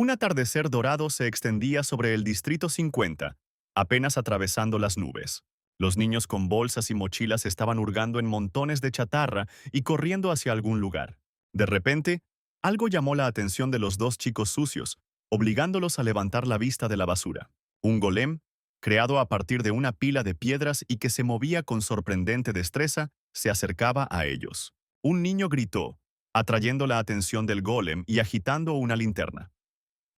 Un atardecer dorado se extendía sobre el Distrito 50, apenas atravesando las nubes. Los niños con bolsas y mochilas estaban hurgando en montones de chatarra y corriendo hacia algún lugar. De repente, algo llamó la atención de los dos chicos sucios, obligándolos a levantar la vista de la basura. Un golem, creado a partir de una pila de piedras y que se movía con sorprendente destreza, se acercaba a ellos. Un niño gritó, atrayendo la atención del golem y agitando una linterna.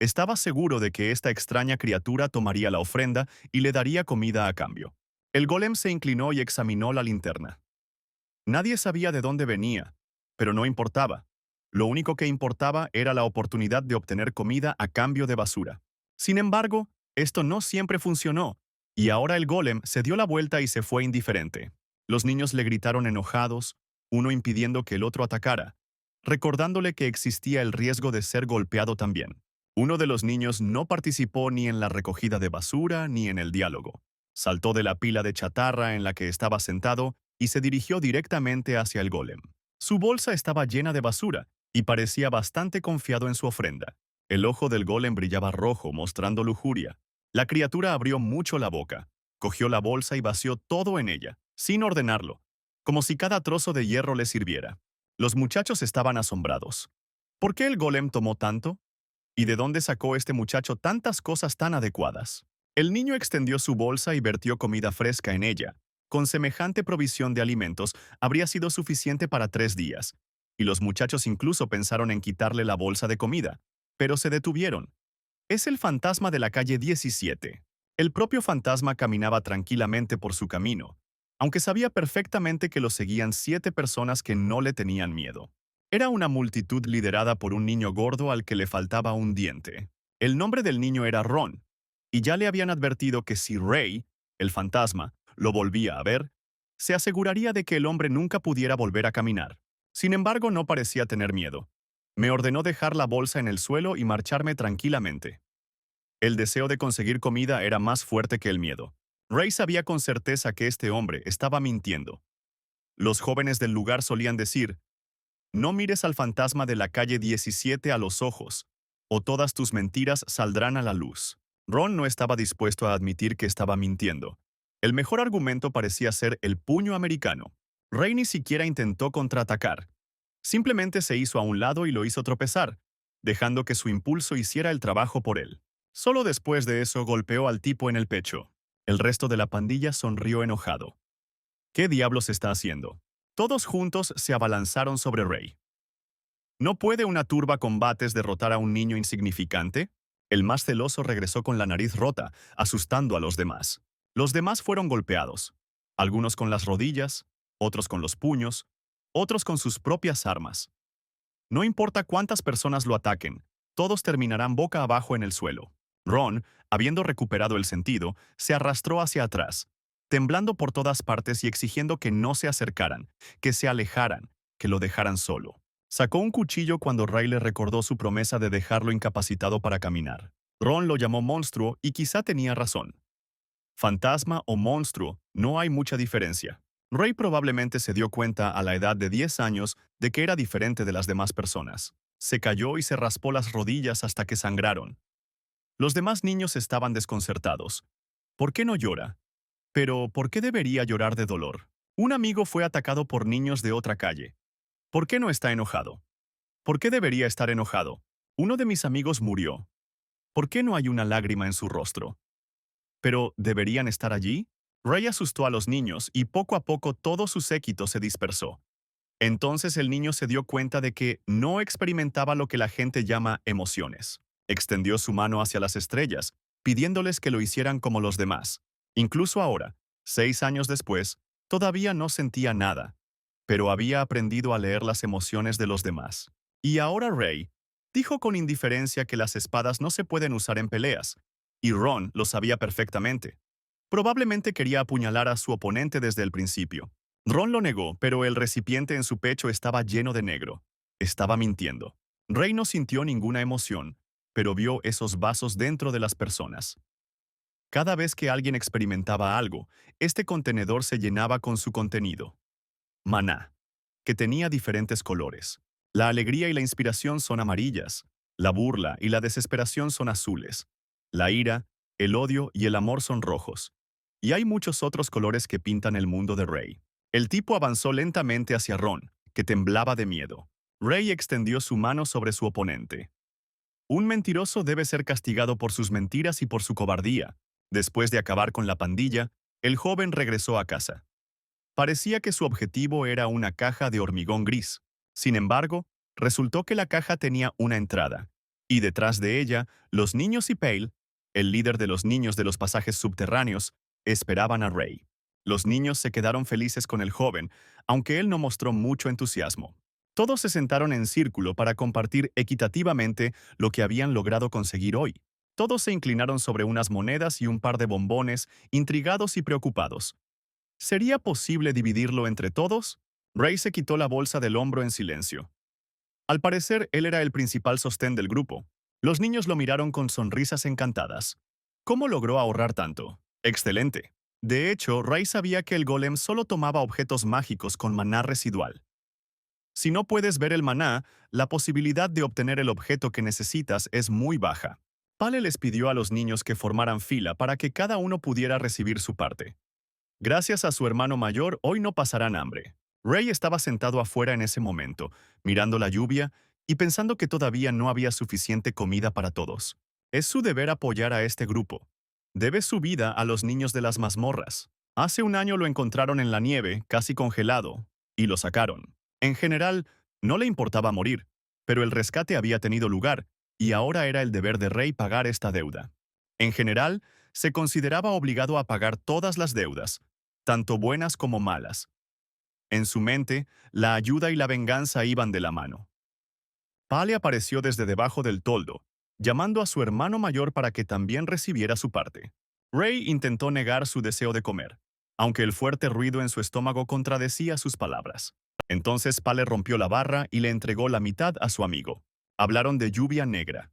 Estaba seguro de que esta extraña criatura tomaría la ofrenda y le daría comida a cambio. El golem se inclinó y examinó la linterna. Nadie sabía de dónde venía, pero no importaba. Lo único que importaba era la oportunidad de obtener comida a cambio de basura. Sin embargo, esto no siempre funcionó, y ahora el golem se dio la vuelta y se fue indiferente. Los niños le gritaron enojados, uno impidiendo que el otro atacara, recordándole que existía el riesgo de ser golpeado también. Uno de los niños no participó ni en la recogida de basura ni en el diálogo. Saltó de la pila de chatarra en la que estaba sentado y se dirigió directamente hacia el golem. Su bolsa estaba llena de basura y parecía bastante confiado en su ofrenda. El ojo del golem brillaba rojo, mostrando lujuria. La criatura abrió mucho la boca, cogió la bolsa y vació todo en ella, sin ordenarlo, como si cada trozo de hierro le sirviera. Los muchachos estaban asombrados. ¿Por qué el golem tomó tanto? ¿Y de dónde sacó este muchacho tantas cosas tan adecuadas? El niño extendió su bolsa y vertió comida fresca en ella. Con semejante provisión de alimentos, habría sido suficiente para 3 días, y los muchachos incluso pensaron en quitarle la bolsa de comida, pero se detuvieron. Es el fantasma de la calle 17. El propio fantasma caminaba tranquilamente por su camino, aunque sabía perfectamente que lo seguían 7 personas que no le tenían miedo. Era una multitud liderada por un niño gordo al que le faltaba un diente. El nombre del niño era Ron, y ya le habían advertido que si Ray, el fantasma, lo volvía a ver, se aseguraría de que el hombre nunca pudiera volver a caminar. Sin embargo, no parecía tener miedo. Me ordenó dejar la bolsa en el suelo y marcharme tranquilamente. El deseo de conseguir comida era más fuerte que el miedo. Ray sabía con certeza que este hombre estaba mintiendo. Los jóvenes del lugar solían decir: no mires al fantasma de la calle 17 a los ojos, o todas tus mentiras saldrán a la luz. Ron no estaba dispuesto a admitir que estaba mintiendo. El mejor argumento parecía ser el puño americano. Ray ni siquiera intentó contraatacar. Simplemente se hizo a un lado y lo hizo tropezar, dejando que su impulso hiciera el trabajo por él. Solo después de eso golpeó al tipo en el pecho. El resto de la pandilla sonrió enojado. ¿Qué diablos está haciendo? Todos juntos se abalanzaron sobre Ray. ¿No puede una turba combates derrotar a un niño insignificante? El más celoso regresó con la nariz rota, asustando a los demás. Los demás fueron golpeados, algunos con las rodillas, otros con los puños, otros con sus propias armas. No importa cuántas personas lo ataquen, todos terminarán boca abajo en el suelo. Ron, habiendo recuperado el sentido, se arrastró hacia atrás, temblando por todas partes y exigiendo que no se acercaran, que se alejaran, que lo dejaran solo. Sacó un cuchillo cuando Ray le recordó su promesa de dejarlo incapacitado para caminar. Ron lo llamó monstruo y quizá tenía razón. Fantasma o monstruo, no hay mucha diferencia. Ray probablemente se dio cuenta a la edad de 10 años de que era diferente de las demás personas. Se cayó y se raspó las rodillas hasta que sangraron. Los demás niños estaban desconcertados. ¿Por qué no llora? Pero, ¿por qué debería llorar de dolor? Un amigo fue atacado por niños de otra calle. ¿Por qué no está enojado? ¿Por qué debería estar enojado? Uno de mis amigos murió. ¿Por qué no hay una lágrima en su rostro? ¿Pero deberían estar allí? Ray asustó a los niños y poco a poco todo su séquito se dispersó. Entonces el niño se dio cuenta de que no experimentaba lo que la gente llama emociones. Extendió su mano hacia las estrellas, pidiéndoles que lo hicieran como los demás. Incluso ahora, 6 años después, todavía no sentía nada, pero había aprendido a leer las emociones de los demás. Y ahora Ray dijo con indiferencia que las espadas no se pueden usar en peleas, y Ron lo sabía perfectamente. Probablemente quería apuñalar a su oponente desde el principio. Ron lo negó, pero el recipiente en su pecho estaba lleno de negro. Estaba mintiendo. Ray no sintió ninguna emoción, pero vio esos vasos dentro de las personas. Cada vez que alguien experimentaba algo, este contenedor se llenaba con su contenido. Maná, que tenía diferentes colores. La alegría y la inspiración son amarillas. La burla y la desesperación son azules. La ira, el odio y el amor son rojos. Y hay muchos otros colores que pintan el mundo de Ray. El tipo avanzó lentamente hacia Ron, que temblaba de miedo. Ray extendió su mano sobre su oponente. Un mentiroso debe ser castigado por sus mentiras y por su cobardía. Después de acabar con la pandilla, el joven regresó a casa. Parecía que su objetivo era una caja de hormigón gris. Sin embargo, resultó que la caja tenía una entrada. Y detrás de ella, los niños y Pale, el líder de los niños de los pasajes subterráneos, esperaban a Ray. Los niños se quedaron felices con el joven, aunque él no mostró mucho entusiasmo. Todos se sentaron en círculo para compartir equitativamente lo que habían logrado conseguir hoy. Todos se inclinaron sobre unas monedas y un par de bombones, intrigados y preocupados. ¿Sería posible dividirlo entre todos? Ray se quitó la bolsa del hombro en silencio. Al parecer, él era el principal sostén del grupo. Los niños lo miraron con sonrisas encantadas. ¿Cómo logró ahorrar tanto? Excelente. De hecho, Ray sabía que el golem solo tomaba objetos mágicos con maná residual. Si no puedes ver el maná, la posibilidad de obtener el objeto que necesitas es muy baja. Pale les pidió a los niños que formaran fila para que cada uno pudiera recibir su parte. Gracias a su hermano mayor, hoy no pasarán hambre. Ray estaba sentado afuera en ese momento, mirando la lluvia y pensando que todavía no había suficiente comida para todos. Es su deber apoyar a este grupo. Debe su vida a los niños de las mazmorras. Hace un año lo encontraron en la nieve, casi congelado, y lo sacaron. En general, no le importaba morir, pero el rescate había tenido lugar, y ahora era el deber de Ray pagar esta deuda. En general, se consideraba obligado a pagar todas las deudas, tanto buenas como malas. En su mente, la ayuda y la venganza iban de la mano. Pale apareció desde debajo del toldo, llamando a su hermano mayor para que también recibiera su parte. Ray intentó negar su deseo de comer, aunque el fuerte ruido en su estómago contradecía sus palabras. Entonces Pale rompió la barra y le entregó la mitad a su amigo. Hablaron de lluvia negra.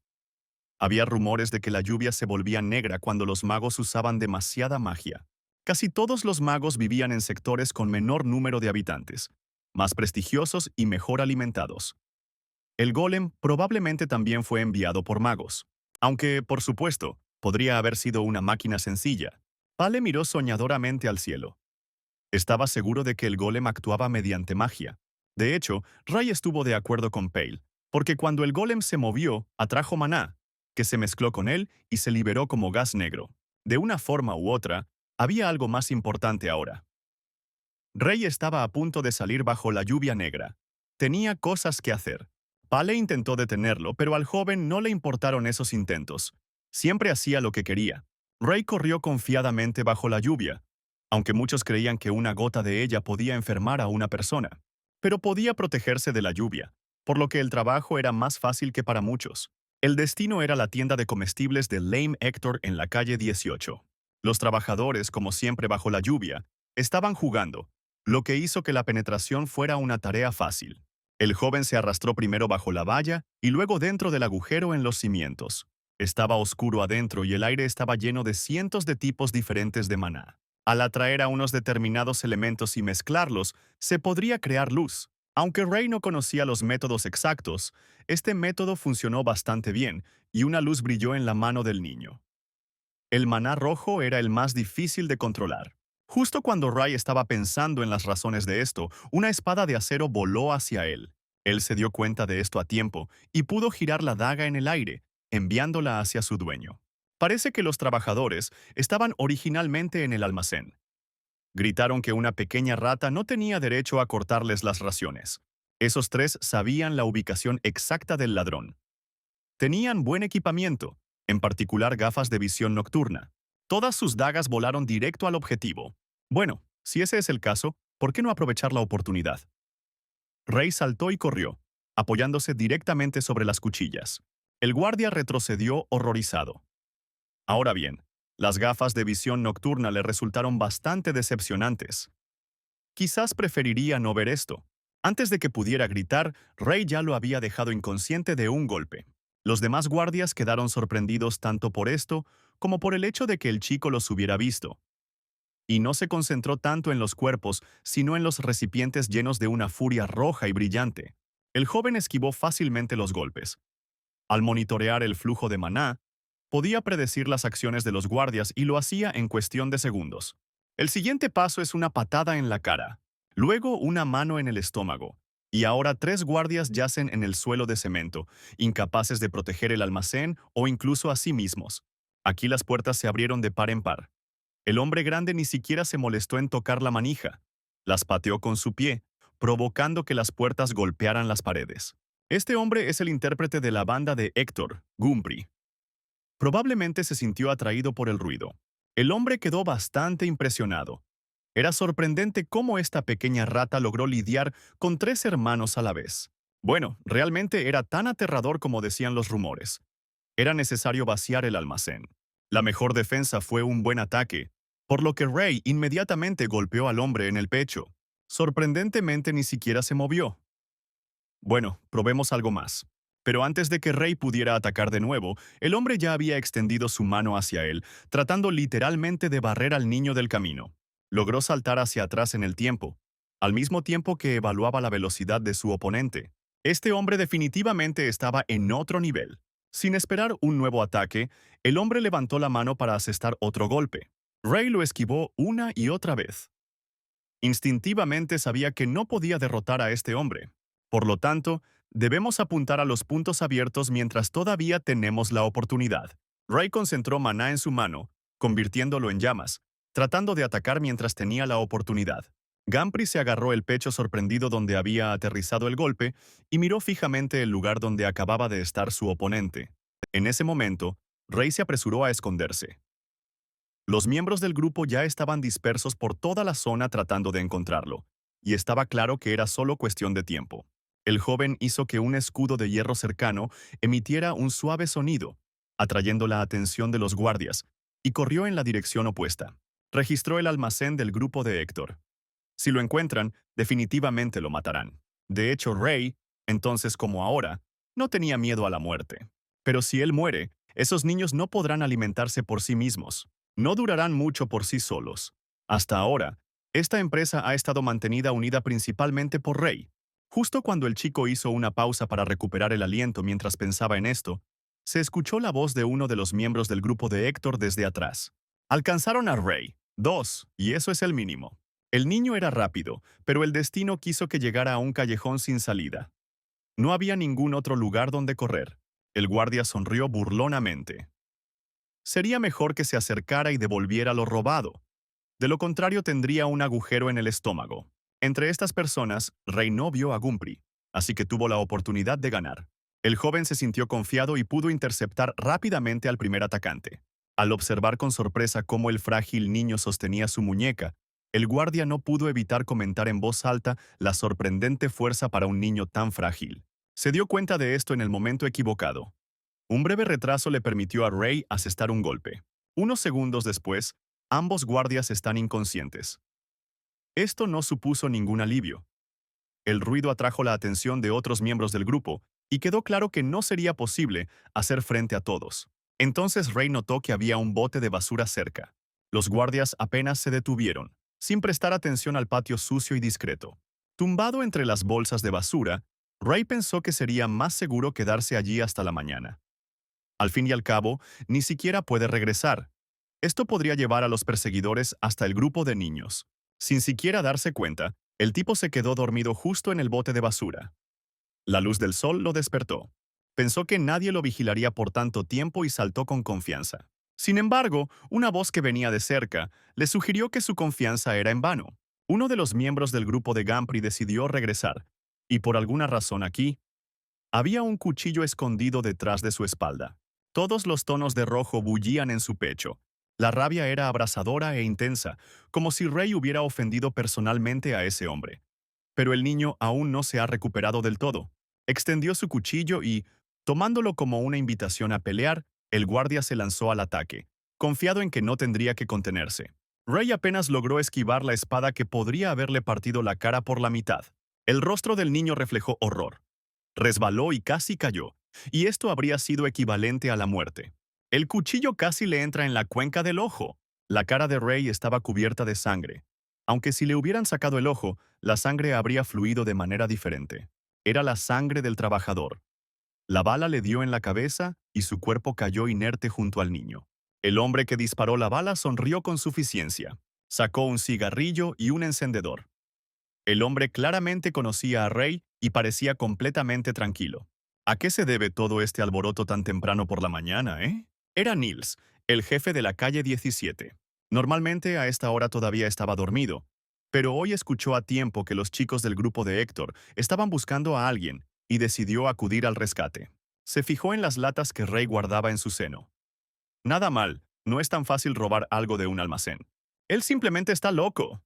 Había rumores de que la lluvia se volvía negra cuando los magos usaban demasiada magia. Casi todos los magos vivían en sectores con menor número de habitantes, más prestigiosos y mejor alimentados. El golem probablemente también fue enviado por magos, aunque, por supuesto, podría haber sido una máquina sencilla. Pale miró soñadoramente al cielo. Estaba seguro de que el golem actuaba mediante magia. De hecho, Ray estuvo de acuerdo con Pale, porque cuando el golem se movió, atrajo maná, que se mezcló con él y se liberó como gas negro. De una forma u otra, había algo más importante ahora. Ray estaba a punto de salir bajo la lluvia negra. Tenía cosas que hacer. Pale intentó detenerlo, pero al joven no le importaron esos intentos. Siempre hacía lo que quería. Ray corrió confiadamente bajo la lluvia, aunque muchos creían que una gota de ella podía enfermar a una persona. Pero podía protegerse de la lluvia, por lo que el trabajo era más fácil que para muchos. El destino era la tienda de comestibles de Lame Hector en la calle 18. Los trabajadores, como siempre bajo la lluvia, estaban jugando, lo que hizo que la penetración fuera una tarea fácil. El joven se arrastró primero bajo la valla y luego dentro del agujero en los cimientos. Estaba oscuro adentro y el aire estaba lleno de cientos de tipos diferentes de maná. Al atraer a unos determinados elementos y mezclarlos, se podría crear luz. Aunque Ray no conocía los métodos exactos, este método funcionó bastante bien y una luz brilló en la mano del niño. El maná rojo era el más difícil de controlar. Justo cuando Ray estaba pensando en las razones de esto, una espada de acero voló hacia él. Él se dio cuenta de esto a tiempo y pudo girar la daga en el aire, enviándola hacia su dueño. Parece que los trabajadores estaban originalmente en el almacén. Gritaron que una pequeña rata no tenía derecho a cortarles las raciones. Esos tres sabían la ubicación exacta del ladrón. Tenían buen equipamiento, en particular gafas de visión nocturna. Todas sus dagas volaron directo al objetivo. Bueno, si ese es el caso, ¿por qué no aprovechar la oportunidad? Rey saltó y corrió, apoyándose directamente sobre las cuchillas. El guardia retrocedió horrorizado. Ahora bien, las gafas de visión nocturna le resultaron bastante decepcionantes. Quizás preferiría no ver esto. Antes de que pudiera gritar, Rey ya lo había dejado inconsciente de un golpe. Los demás guardias quedaron sorprendidos tanto por esto como por el hecho de que el chico los hubiera visto. Y no se concentró tanto en los cuerpos, sino en los recipientes llenos de una furia roja y brillante. El joven esquivó fácilmente los golpes. Al monitorear el flujo de maná, podía predecir las acciones de los guardias y lo hacía en cuestión de segundos. El siguiente paso es una patada en la cara, luego una mano en el estómago, y ahora 3 guardias yacen en el suelo de cemento, incapaces de proteger el almacén o incluso a sí mismos. Aquí las puertas se abrieron de par en par. El hombre grande ni siquiera se molestó en tocar la manija. Las pateó con su pie, provocando que las puertas golpearan las paredes. Este hombre es el intérprete de la banda de Héctor, Gumpry. Probablemente se sintió atraído por el ruido. El hombre quedó bastante impresionado. Era sorprendente cómo esta pequeña rata logró lidiar con 3 hermanos a la vez. Bueno, realmente era tan aterrador como decían los rumores. Era necesario vaciar el almacén. La mejor defensa fue un buen ataque, por lo que Ray inmediatamente golpeó al hombre en el pecho. Sorprendentemente ni siquiera se movió. Bueno, probemos algo más. Pero antes de que Ray pudiera atacar de nuevo, el hombre ya había extendido su mano hacia él, tratando literalmente de barrer al niño del camino. Logró saltar hacia atrás en el tiempo, al mismo tiempo que evaluaba la velocidad de su oponente. Este hombre definitivamente estaba en otro nivel. Sin esperar un nuevo ataque, el hombre levantó la mano para asestar otro golpe. Ray lo esquivó una y otra vez. Instintivamente sabía que no podía derrotar a este hombre. Por lo tanto, debemos apuntar a los puntos abiertos mientras todavía tenemos la oportunidad. Ray concentró maná en su mano, convirtiéndolo en llamas, tratando de atacar mientras tenía la oportunidad. Gumpry se agarró el pecho sorprendido donde había aterrizado el golpe y miró fijamente el lugar donde acababa de estar su oponente. En ese momento, Ray se apresuró a esconderse. Los miembros del grupo ya estaban dispersos por toda la zona tratando de encontrarlo, y estaba claro que era solo cuestión de tiempo. El joven hizo que un escudo de hierro cercano emitiera un suave sonido, atrayendo la atención de los guardias, y corrió en la dirección opuesta. Registró el almacén del grupo de Héctor. Si lo encuentran, definitivamente lo matarán. De hecho, Ray, entonces como ahora, no tenía miedo a la muerte. Pero si él muere, esos niños no podrán alimentarse por sí mismos. No durarán mucho por sí solos. Hasta ahora, esta empresa ha estado mantenida unida principalmente por Ray. Justo cuando el chico hizo una pausa para recuperar el aliento mientras pensaba en esto, se escuchó la voz de uno de los miembros del grupo de Héctor desde atrás. Alcanzaron a Ray. 2, y eso es el mínimo. El niño era rápido, pero el destino quiso que llegara a un callejón sin salida. No había ningún otro lugar donde correr. El guardia sonrió burlonamente. Sería mejor que se acercara y devolviera lo robado. De lo contrario tendría un agujero en el estómago. Entre estas personas, Ray no vio a Gumpry, así que tuvo la oportunidad de ganar. El joven se sintió confiado y pudo interceptar rápidamente al primer atacante. Al observar con sorpresa cómo el frágil niño sostenía su muñeca, el guardia no pudo evitar comentar en voz alta la sorprendente fuerza para un niño tan frágil. Se dio cuenta de esto en el momento equivocado. Un breve retraso le permitió a Ray asestar un golpe. Unos segundos después, ambos guardias están inconscientes. Esto no supuso ningún alivio. El ruido atrajo la atención de otros miembros del grupo y quedó claro que no sería posible hacer frente a todos. Entonces Ray notó que había un bote de basura cerca. Los guardias apenas se detuvieron, sin prestar atención al patio sucio y discreto. Tumbado entre las bolsas de basura, Ray pensó que sería más seguro quedarse allí hasta la mañana. Al fin y al cabo, ni siquiera puede regresar. Esto podría llevar a los perseguidores hasta el grupo de niños. Sin siquiera darse cuenta, el tipo se quedó dormido justo en el bote de basura. La luz del sol lo despertó. Pensó que nadie lo vigilaría por tanto tiempo y saltó con confianza. Sin embargo, una voz que venía de cerca le sugirió que su confianza era en vano. Uno de los miembros del grupo de Gumpry decidió regresar, y por alguna razón aquí, había un cuchillo escondido detrás de su espalda. Todos los tonos de rojo bullían en su pecho. La rabia era abrasadora e intensa, como si Ray hubiera ofendido personalmente a ese hombre. Pero el niño aún no se ha recuperado del todo. Extendió su cuchillo y, tomándolo como una invitación a pelear, el guardia se lanzó al ataque, confiado en que no tendría que contenerse. Ray apenas logró esquivar la espada que podría haberle partido la cara por la mitad. El rostro del niño reflejó horror. Resbaló y casi cayó, y esto habría sido equivalente a la muerte. El cuchillo casi le entra en la cuenca del ojo. La cara de Ray estaba cubierta de sangre. Aunque si le hubieran sacado el ojo, la sangre habría fluido de manera diferente. Era la sangre del trabajador. La bala le dio en la cabeza y su cuerpo cayó inerte junto al niño. El hombre que disparó la bala sonrió con suficiencia. Sacó un cigarrillo y un encendedor. El hombre claramente conocía a Ray y parecía completamente tranquilo. ¿A qué se debe todo este alboroto tan temprano por la mañana, eh? Era Niels, el jefe de la calle 17. Normalmente a esta hora todavía estaba dormido, pero hoy escuchó a tiempo que los chicos del grupo de Héctor estaban buscando a alguien y decidió acudir al rescate. Se fijó en las latas que Ray guardaba en su seno. Nada mal, no es tan fácil robar algo de un almacén. Él simplemente está loco.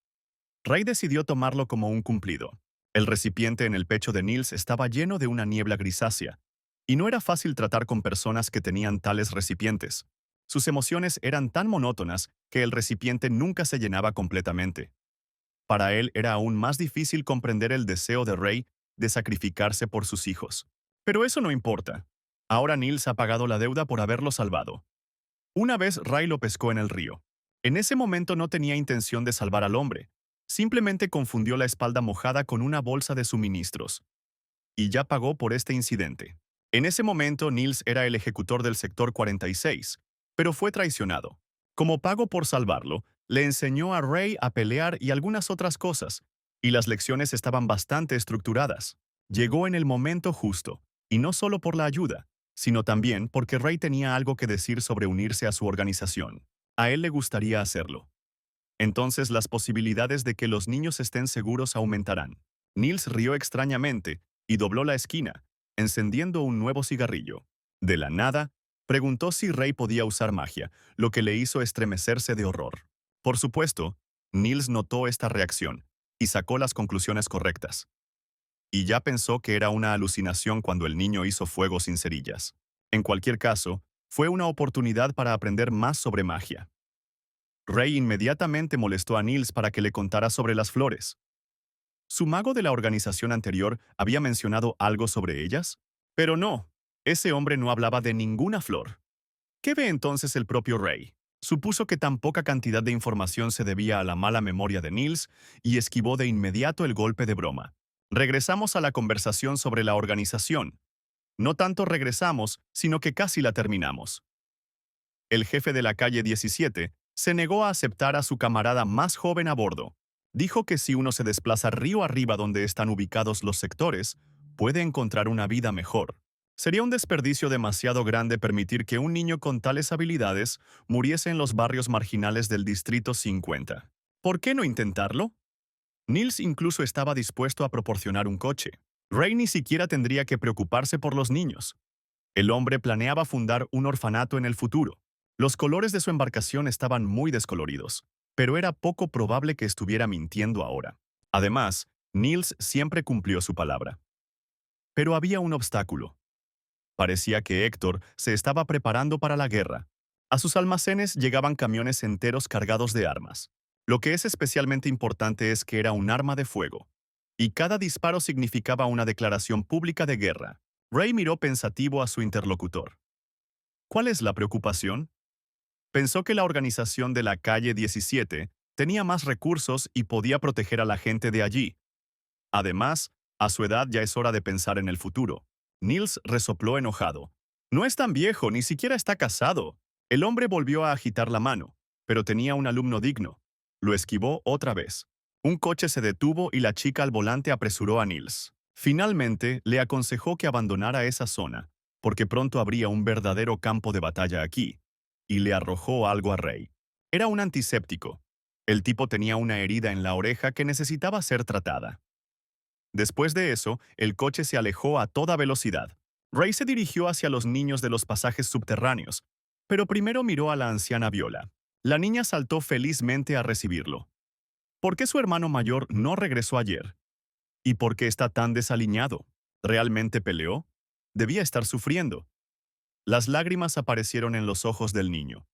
Ray decidió tomarlo como un cumplido. El recipiente en el pecho de Niels estaba lleno de una niebla grisácea, y no era fácil tratar con personas que tenían tales recipientes. Sus emociones eran tan monótonas que el recipiente nunca se llenaba completamente. Para él era aún más difícil comprender el deseo de Ray de sacrificarse por sus hijos. Pero eso no importa. Ahora Niels ha pagado la deuda por haberlo salvado. Una vez Ray lo pescó en el río. En ese momento no tenía intención de salvar al hombre. Simplemente confundió la espalda mojada con una bolsa de suministros. Y ya pagó por este incidente. En ese momento Niels era el ejecutor del sector 46, pero fue traicionado. Como pago por salvarlo, le enseñó a Ray a pelear y algunas otras cosas, y las lecciones estaban bastante estructuradas. Llegó en el momento justo, y no solo por la ayuda, sino también porque Ray tenía algo que decir sobre unirse a su organización. A él le gustaría hacerlo. Entonces las posibilidades de que los niños estén seguros aumentarán. Niels rió extrañamente y dobló la esquina, encendiendo un nuevo cigarrillo. De la nada, preguntó si Ray podía usar magia, lo que le hizo estremecerse de horror. Por supuesto, Niels notó esta reacción y sacó las conclusiones correctas. Y ya pensó que era una alucinación cuando el niño hizo fuego sin cerillas. En cualquier caso, fue una oportunidad para aprender más sobre magia. Ray inmediatamente molestó a Niels para que le contara sobre las flores. ¿Su mago de la organización anterior había mencionado algo sobre ellas? Pero no, ese hombre no hablaba de ninguna flor. ¿Qué ve entonces el propio Ray? Supuso que tan poca cantidad de información se debía a la mala memoria de Niels y esquivó de inmediato el golpe de broma. Regresamos a la conversación sobre la organización. No tanto regresamos, sino que casi la terminamos. El jefe de la calle 17 se negó a aceptar a su camarada más joven a bordo. Dijo que si uno se desplaza río arriba donde están ubicados los sectores, puede encontrar una vida mejor. Sería un desperdicio demasiado grande permitir que un niño con tales habilidades muriese en los barrios marginales del Distrito 50. ¿Por qué no intentarlo? Niels incluso estaba dispuesto a proporcionar un coche. Ray ni siquiera tendría que preocuparse por los niños. El hombre planeaba fundar un orfanato en el futuro. Los colores de su embarcación estaban muy descoloridos, pero era poco probable que estuviera mintiendo ahora. Además, Niels siempre cumplió su palabra. Pero había un obstáculo. Parecía que Héctor se estaba preparando para la guerra. A sus almacenes llegaban camiones enteros cargados de armas. Lo que es especialmente importante es que era un arma de fuego. Y cada disparo significaba una declaración pública de guerra. Ray miró pensativo a su interlocutor. ¿Cuál es la preocupación? Pensó que la organización de la calle 17 tenía más recursos y podía proteger a la gente de allí. Además, a su edad ya es hora de pensar en el futuro. Niels resopló enojado. No es tan viejo, ni siquiera está casado. El hombre volvió a agitar la mano, pero tenía un alumno digno. Lo esquivó otra vez. Un coche se detuvo y la chica al volante apresuró a Niels. Finalmente, le aconsejó que abandonara esa zona, porque pronto habría un verdadero campo de batalla aquí, y le arrojó algo a Ray. Era un antiséptico. El tipo tenía una herida en la oreja que necesitaba ser tratada. Después de eso, el coche se alejó a toda velocidad. Ray se dirigió hacia los niños de los pasajes subterráneos, pero primero miró a la anciana Viola. La niña saltó felizmente a recibirlo. ¿Por qué su hermano mayor no regresó ayer? ¿Y por qué está tan desaliñado? ¿Realmente peleó? Debía estar sufriendo. Las lágrimas aparecieron en los ojos del niño.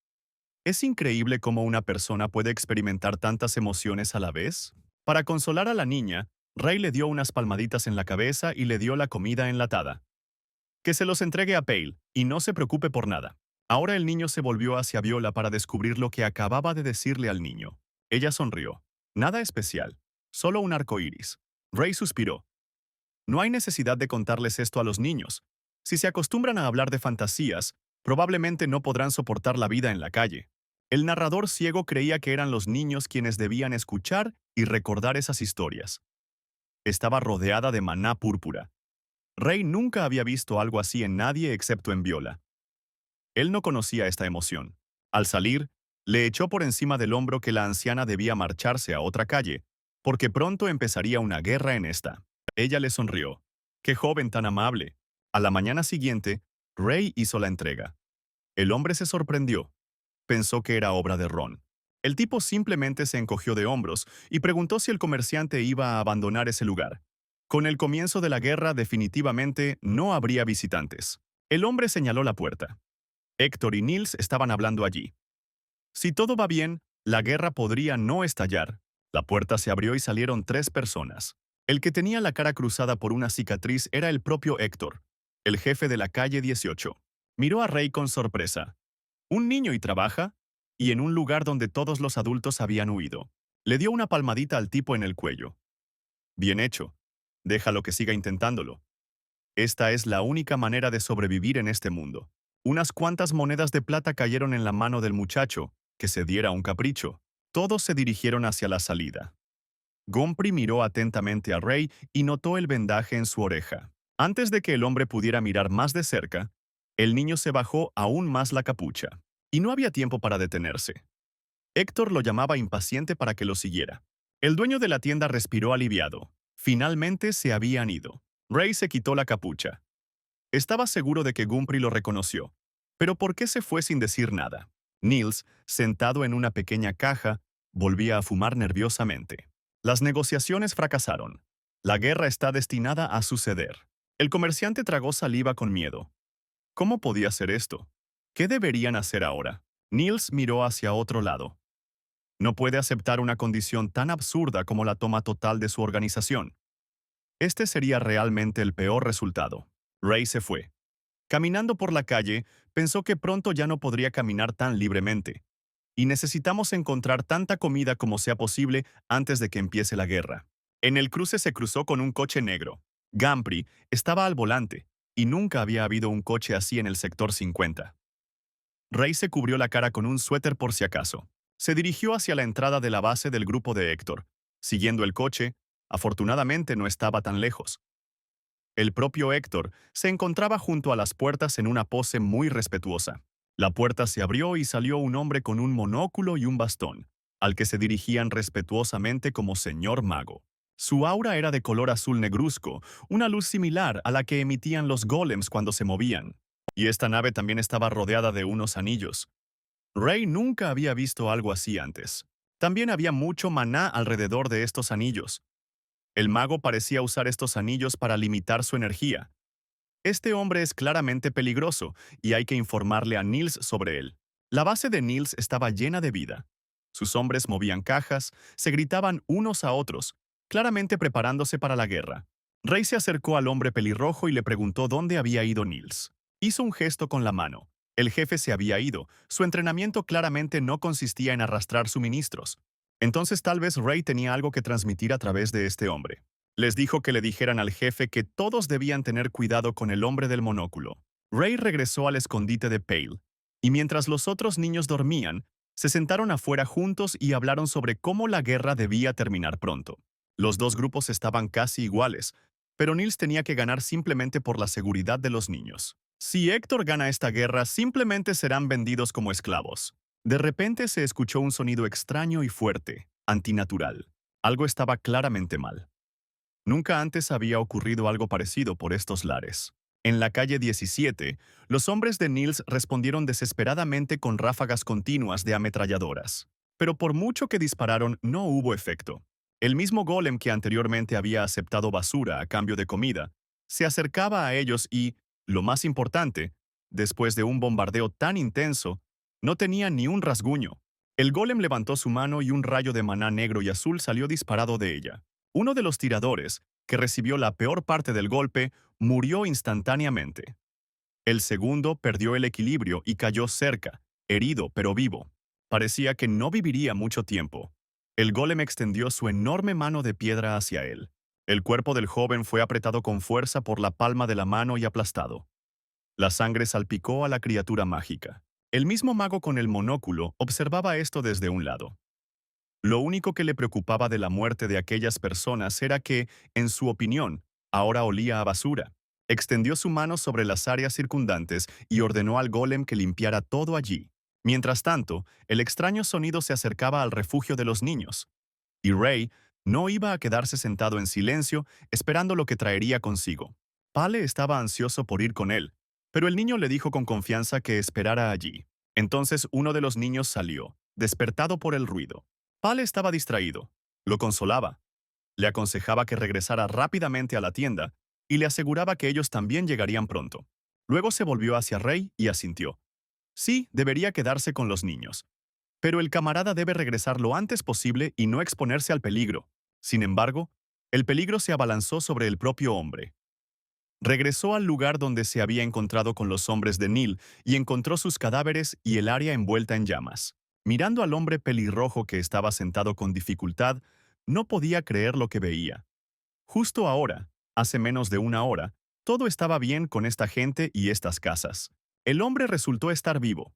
Es increíble cómo una persona puede experimentar tantas emociones a la vez. Para consolar a la niña, Ray le dio unas palmaditas en la cabeza y le dio la comida enlatada. Que se los entregue a Pale, y no se preocupe por nada. Ahora el niño se volvió hacia Viola para descubrir lo que acababa de decirle al niño. Ella sonrió. Nada especial, solo un arco iris. Ray suspiró. No hay necesidad de contarles esto a los niños. Si se acostumbran a hablar de fantasías, probablemente no podrán soportar la vida en la calle. El narrador ciego creía que eran los niños quienes debían escuchar y recordar esas historias. Estaba rodeada de maná púrpura. Rey nunca había visto algo así en nadie excepto en Viola. Él no conocía esta emoción. Al salir, le echó por encima del hombro que la anciana debía marcharse a otra calle, porque pronto empezaría una guerra en esta. Ella le sonrió. ¡Qué joven tan amable! A la mañana siguiente, Ray hizo la entrega. El hombre se sorprendió. Pensó que era obra de Ron. El tipo simplemente se encogió de hombros y preguntó si el comerciante iba a abandonar ese lugar. Con el comienzo de la guerra, definitivamente no habría visitantes. El hombre señaló la puerta. Héctor y Nils estaban hablando allí. Si todo va bien, la guerra podría no estallar. La puerta se abrió y salieron 3 personas. El que tenía la cara cruzada por una cicatriz era el propio Héctor, el jefe de la calle 18. Miró a Rey con sorpresa. ¿Un niño y trabaja? Y en un lugar donde todos los adultos habían huido. Le dio una palmadita al tipo en el cuello. Bien hecho. Déjalo que siga intentándolo. Esta es la única manera de sobrevivir en este mundo. Unas cuantas monedas de plata cayeron en la mano del muchacho, que se diera un capricho. Todos se dirigieron hacia la salida. Gompri miró atentamente a Ray y notó el vendaje en su oreja. Antes de que el hombre pudiera mirar más de cerca, el niño se bajó aún más la capucha. Y no había tiempo para detenerse. Héctor lo llamaba impaciente para que lo siguiera. El dueño de la tienda respiró aliviado. Finalmente se habían ido. Ray se quitó la capucha. Estaba seguro de que Gumpri lo reconoció. Pero ¿por qué se fue sin decir nada? Nils, sentado en una pequeña caja, volvía a fumar nerviosamente. Las negociaciones fracasaron. La guerra está destinada a suceder. El comerciante tragó saliva con miedo. ¿Cómo podía ser esto? ¿Qué deberían hacer ahora? Nils miró hacia otro lado. No puede aceptar una condición tan absurda como la toma total de su organización. Este sería realmente el peor resultado. Ray se fue. Caminando por la calle, pensó que pronto ya no podría caminar tan libremente. Y necesitamos encontrar tanta comida como sea posible antes de que empiece la guerra. En el cruce se cruzó con un coche negro. Gampri estaba al volante, y nunca había habido un coche así en el sector 50. Ray se cubrió la cara con un suéter por si acaso. Se dirigió hacia la entrada de la base del grupo de Héctor. Siguiendo el coche, afortunadamente no estaba tan lejos. El propio Héctor se encontraba junto a las puertas en una pose muy respetuosa. La puerta se abrió y salió un hombre con un monóculo y un bastón, al que se dirigían respetuosamente como señor mago. Su aura era de color azul negruzco, una luz similar a la que emitían los golems cuando se movían. Y esta nave también estaba rodeada de unos anillos. Rey nunca había visto algo así antes. También había mucho maná alrededor de estos anillos. El mago parecía usar estos anillos para limitar su energía. Este hombre es claramente peligroso y hay que informarle a Nils sobre él. La base de Nils estaba llena de vida. Sus hombres movían cajas, se gritaban unos a otros, claramente preparándose para la guerra. Rey se acercó al hombre pelirrojo y le preguntó dónde había ido Nils. Hizo un gesto con la mano. El jefe se había ido. Su entrenamiento claramente no consistía en arrastrar suministros. Entonces tal vez Ray tenía algo que transmitir a través de este hombre. Les dijo que le dijeran al jefe que todos debían tener cuidado con el hombre del monóculo. Ray regresó al escondite de Pale, y mientras los otros niños dormían, se sentaron afuera juntos y hablaron sobre cómo la guerra debía terminar pronto. Los dos grupos estaban casi iguales, pero Nils tenía que ganar simplemente por la seguridad de los niños. Si Héctor gana esta guerra, simplemente serán vendidos como esclavos. De repente se escuchó un sonido extraño y fuerte, antinatural. Algo estaba claramente mal. Nunca antes había ocurrido algo parecido por estos lares. En la calle 17, los hombres de Nils respondieron desesperadamente con ráfagas continuas de ametralladoras. Pero por mucho que dispararon, no hubo efecto. El mismo golem que anteriormente había aceptado basura a cambio de comida, se acercaba a ellos y, lo más importante, después de un bombardeo tan intenso, no tenía ni un rasguño. El golem levantó su mano y un rayo de maná negro y azul salió disparado de ella. Uno de los tiradores, que recibió la peor parte del golpe, murió instantáneamente. El segundo perdió el equilibrio y cayó cerca, herido pero vivo. Parecía que no viviría mucho tiempo. El golem extendió su enorme mano de piedra hacia él. El cuerpo del joven fue apretado con fuerza por la palma de la mano y aplastado. La sangre salpicó a la criatura mágica. El mismo mago con el monóculo observaba esto desde un lado. Lo único que le preocupaba de la muerte de aquellas personas era que, en su opinión, ahora olía a basura. Extendió su mano sobre las áreas circundantes y ordenó al golem que limpiara todo allí. Mientras tanto, el extraño sonido se acercaba al refugio de los niños. Y Ray no iba a quedarse sentado en silencio esperando lo que traería consigo. Pale estaba ansioso por ir con él, pero el niño le dijo con confianza que esperara allí. Entonces uno de los niños salió, despertado por el ruido. Pale estaba distraído. Lo consolaba. Le aconsejaba que regresara rápidamente a la tienda y le aseguraba que ellos también llegarían pronto. Luego se volvió hacia Ray y asintió. Sí, debería quedarse con los niños. Pero el camarada debe regresar lo antes posible y no exponerse al peligro. Sin embargo, el peligro se abalanzó sobre el propio hombre. Regresó al lugar donde se había encontrado con los hombres de Neil y encontró sus cadáveres y el área envuelta en llamas. Mirando al hombre pelirrojo que estaba sentado con dificultad, no podía creer lo que veía. Justo ahora, hace menos de una hora, todo estaba bien con esta gente y estas casas. El hombre resultó estar vivo.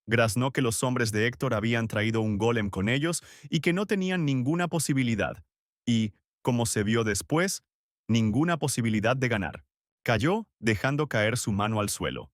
Graznó que los hombres de Héctor habían traído un golem con ellos y que no tenían ninguna posibilidad. Y, como se vio después, ninguna posibilidad de ganar. Cayó, dejando caer su mano al suelo.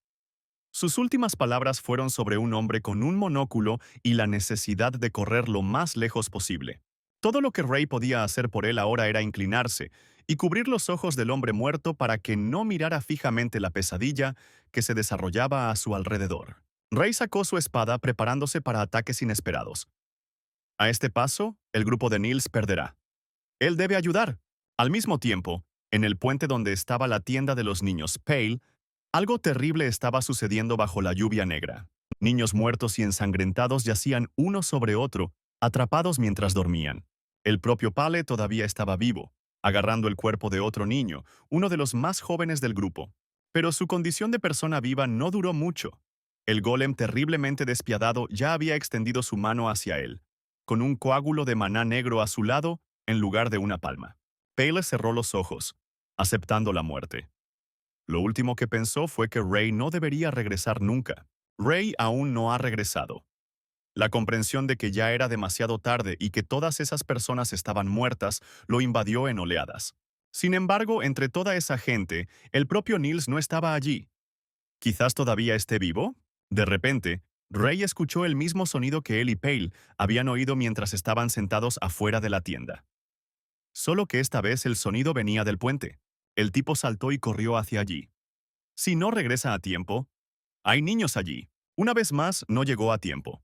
Sus últimas palabras fueron sobre un hombre con un monóculo y la necesidad de correr lo más lejos posible. Todo lo que Ray podía hacer por él ahora era inclinarse y cubrir los ojos del hombre muerto para que no mirara fijamente la pesadilla que se desarrollaba a su alrededor. Ray sacó su espada preparándose para ataques inesperados. A este paso, el grupo de Nils perderá. Él debe ayudar. Al mismo tiempo, en el puente donde estaba la tienda de los niños Pale, algo terrible estaba sucediendo bajo la lluvia negra. Niños muertos y ensangrentados yacían uno sobre otro, atrapados mientras dormían. El propio Pale todavía estaba vivo, agarrando el cuerpo de otro niño, uno de los más jóvenes del grupo. Pero su condición de persona viva no duró mucho. El golem terriblemente despiadado ya había extendido su mano hacia él, con un coágulo de maná negro a su lado en lugar de una palma. Pale cerró los ojos, aceptando la muerte. Lo último que pensó fue que Ray no debería regresar nunca. Ray aún no ha regresado. La comprensión de que ya era demasiado tarde y que todas esas personas estaban muertas lo invadió en oleadas. Sin embargo, entre toda esa gente, el propio Nils no estaba allí. ¿Quizás todavía esté vivo? De repente, Ray escuchó el mismo sonido que él y Pale habían oído mientras estaban sentados afuera de la tienda. Solo que esta vez el sonido venía del puente. El tipo saltó y corrió hacia allí. Si no regresa a tiempo, hay niños allí. Una vez más, no llegó a tiempo.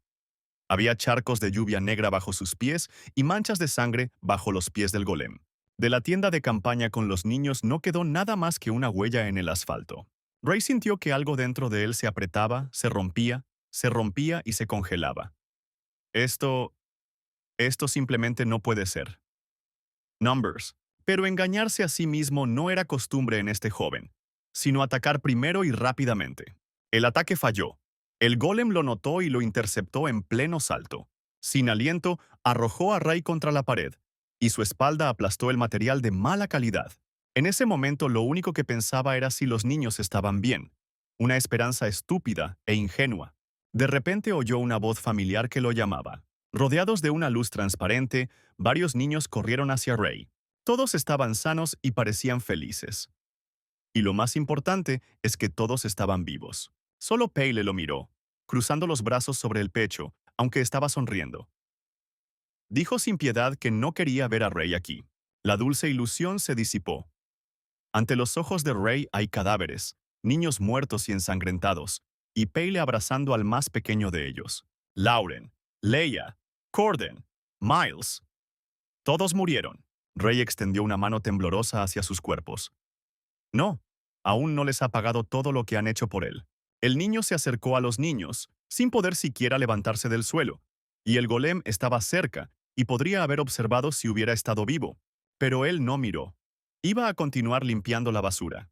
Había charcos de lluvia negra bajo sus pies y manchas de sangre bajo los pies del golem. De la tienda de campaña con los niños no quedó nada más que una huella en el asfalto. Ray sintió que algo dentro de él se apretaba, se rompía y se congelaba. Esto simplemente no puede ser. Numbers. Pero engañarse a sí mismo no era costumbre en este joven, sino atacar primero y rápidamente. El ataque falló. El golem lo notó y lo interceptó en pleno salto. Sin aliento, arrojó a Ray contra la pared, y su espalda aplastó el material de mala calidad. En ese momento lo único que pensaba era si los niños estaban bien. Una esperanza estúpida e ingenua. De repente oyó una voz familiar que lo llamaba. Rodeados de una luz transparente, varios niños corrieron hacia Ray. Todos estaban sanos y parecían felices. Y lo más importante es que todos estaban vivos. Solo Pale lo miró, cruzando los brazos sobre el pecho, aunque estaba sonriendo. Dijo sin piedad que no quería ver a Ray aquí. La dulce ilusión se disipó. Ante los ojos de Ray hay cadáveres, niños muertos y ensangrentados, y Pale abrazando al más pequeño de ellos. Lauren, Leia, Corden, Miles. Todos murieron. Ray extendió una mano temblorosa hacia sus cuerpos. No, aún no les ha pagado todo lo que han hecho por él. El niño se acercó a los niños, sin poder siquiera levantarse del suelo, y el golem estaba cerca y podría haber observado si hubiera estado vivo. Pero él no miró. Iba a continuar limpiando la basura.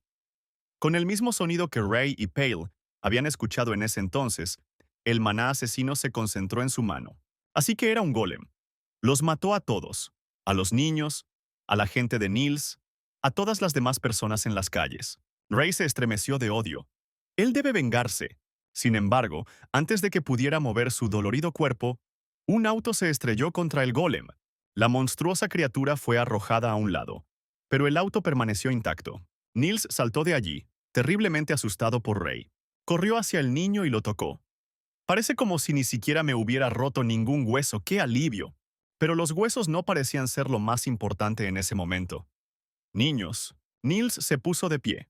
Con el mismo sonido que Ray y Pale habían escuchado en ese entonces, el maná asesino se concentró en su mano. Así que era un golem. Los mató a todos, a los niños, a la gente de Nils, a todas las demás personas en las calles. Ray se estremeció de odio. Él debe vengarse. Sin embargo, antes de que pudiera mover su dolorido cuerpo, un auto se estrelló contra el golem. La monstruosa criatura fue arrojada a un lado, pero el auto permaneció intacto. Niels saltó de allí, terriblemente asustado por Ray. Corrió hacia el niño y lo tocó. Parece como si ni siquiera me hubiera roto ningún hueso, ¡qué alivio! Pero los huesos no parecían ser lo más importante en ese momento. Niños, Niels se puso de pie.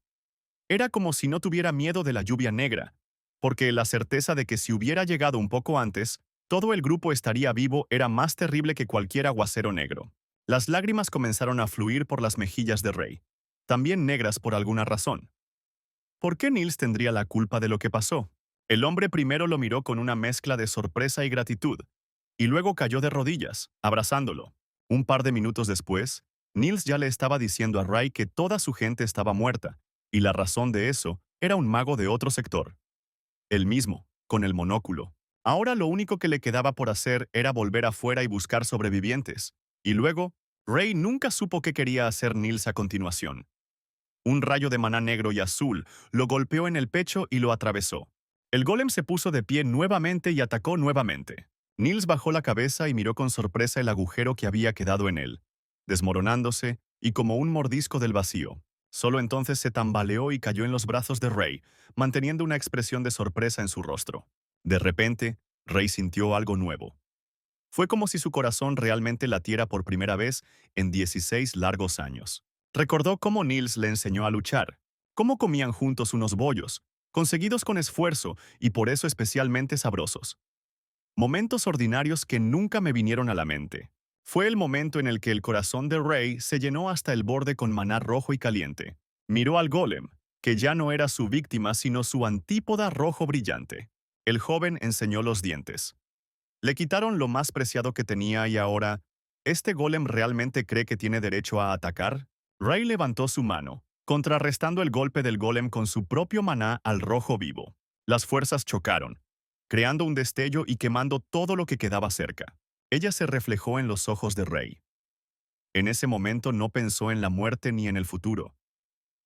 Era como si no tuviera miedo de la lluvia negra, porque la certeza de que si hubiera llegado un poco antes, todo el grupo estaría vivo era más terrible que cualquier aguacero negro. Las lágrimas comenzaron a fluir por las mejillas de Ray, también negras por alguna razón. ¿Por qué Niels tendría la culpa de lo que pasó? El hombre primero lo miró con una mezcla de sorpresa y gratitud, y luego cayó de rodillas, abrazándolo. Un par de minutos después, Niels ya le estaba diciendo a Ray que toda su gente estaba muerta, y la razón de eso era un mago de otro sector. El mismo, con el monóculo. Ahora lo único que le quedaba por hacer era volver afuera y buscar sobrevivientes. Y luego, Ray nunca supo qué quería hacer Niels a continuación. Un rayo de maná negro y azul lo golpeó en el pecho y lo atravesó. El golem se puso de pie nuevamente y atacó nuevamente. Niels bajó la cabeza y miró con sorpresa el agujero que había quedado en él, desmoronándose y como un mordisco del vacío. Solo entonces se tambaleó y cayó en los brazos de Ray, manteniendo una expresión de sorpresa en su rostro. De repente, Ray sintió algo nuevo. Fue como si su corazón realmente latiera por primera vez en 16 largos años. Recordó cómo Niels le enseñó a luchar, cómo comían juntos unos bollos, conseguidos con esfuerzo y por eso especialmente sabrosos. Momentos ordinarios que nunca me vinieron a la mente. Fue el momento en el que el corazón de Ray se llenó hasta el borde con maná rojo y caliente. Miró al golem, que ya no era su víctima sino su antípoda rojo brillante. El joven enseñó los dientes. Le quitaron lo más preciado que tenía y ahora, ¿este golem realmente cree que tiene derecho a atacar? Ray levantó su mano, contrarrestando el golpe del golem con su propio maná al rojo vivo. Las fuerzas chocaron, creando un destello y quemando todo lo que quedaba cerca. Ella se reflejó en los ojos de Ray. En ese momento no pensó en la muerte ni en el futuro.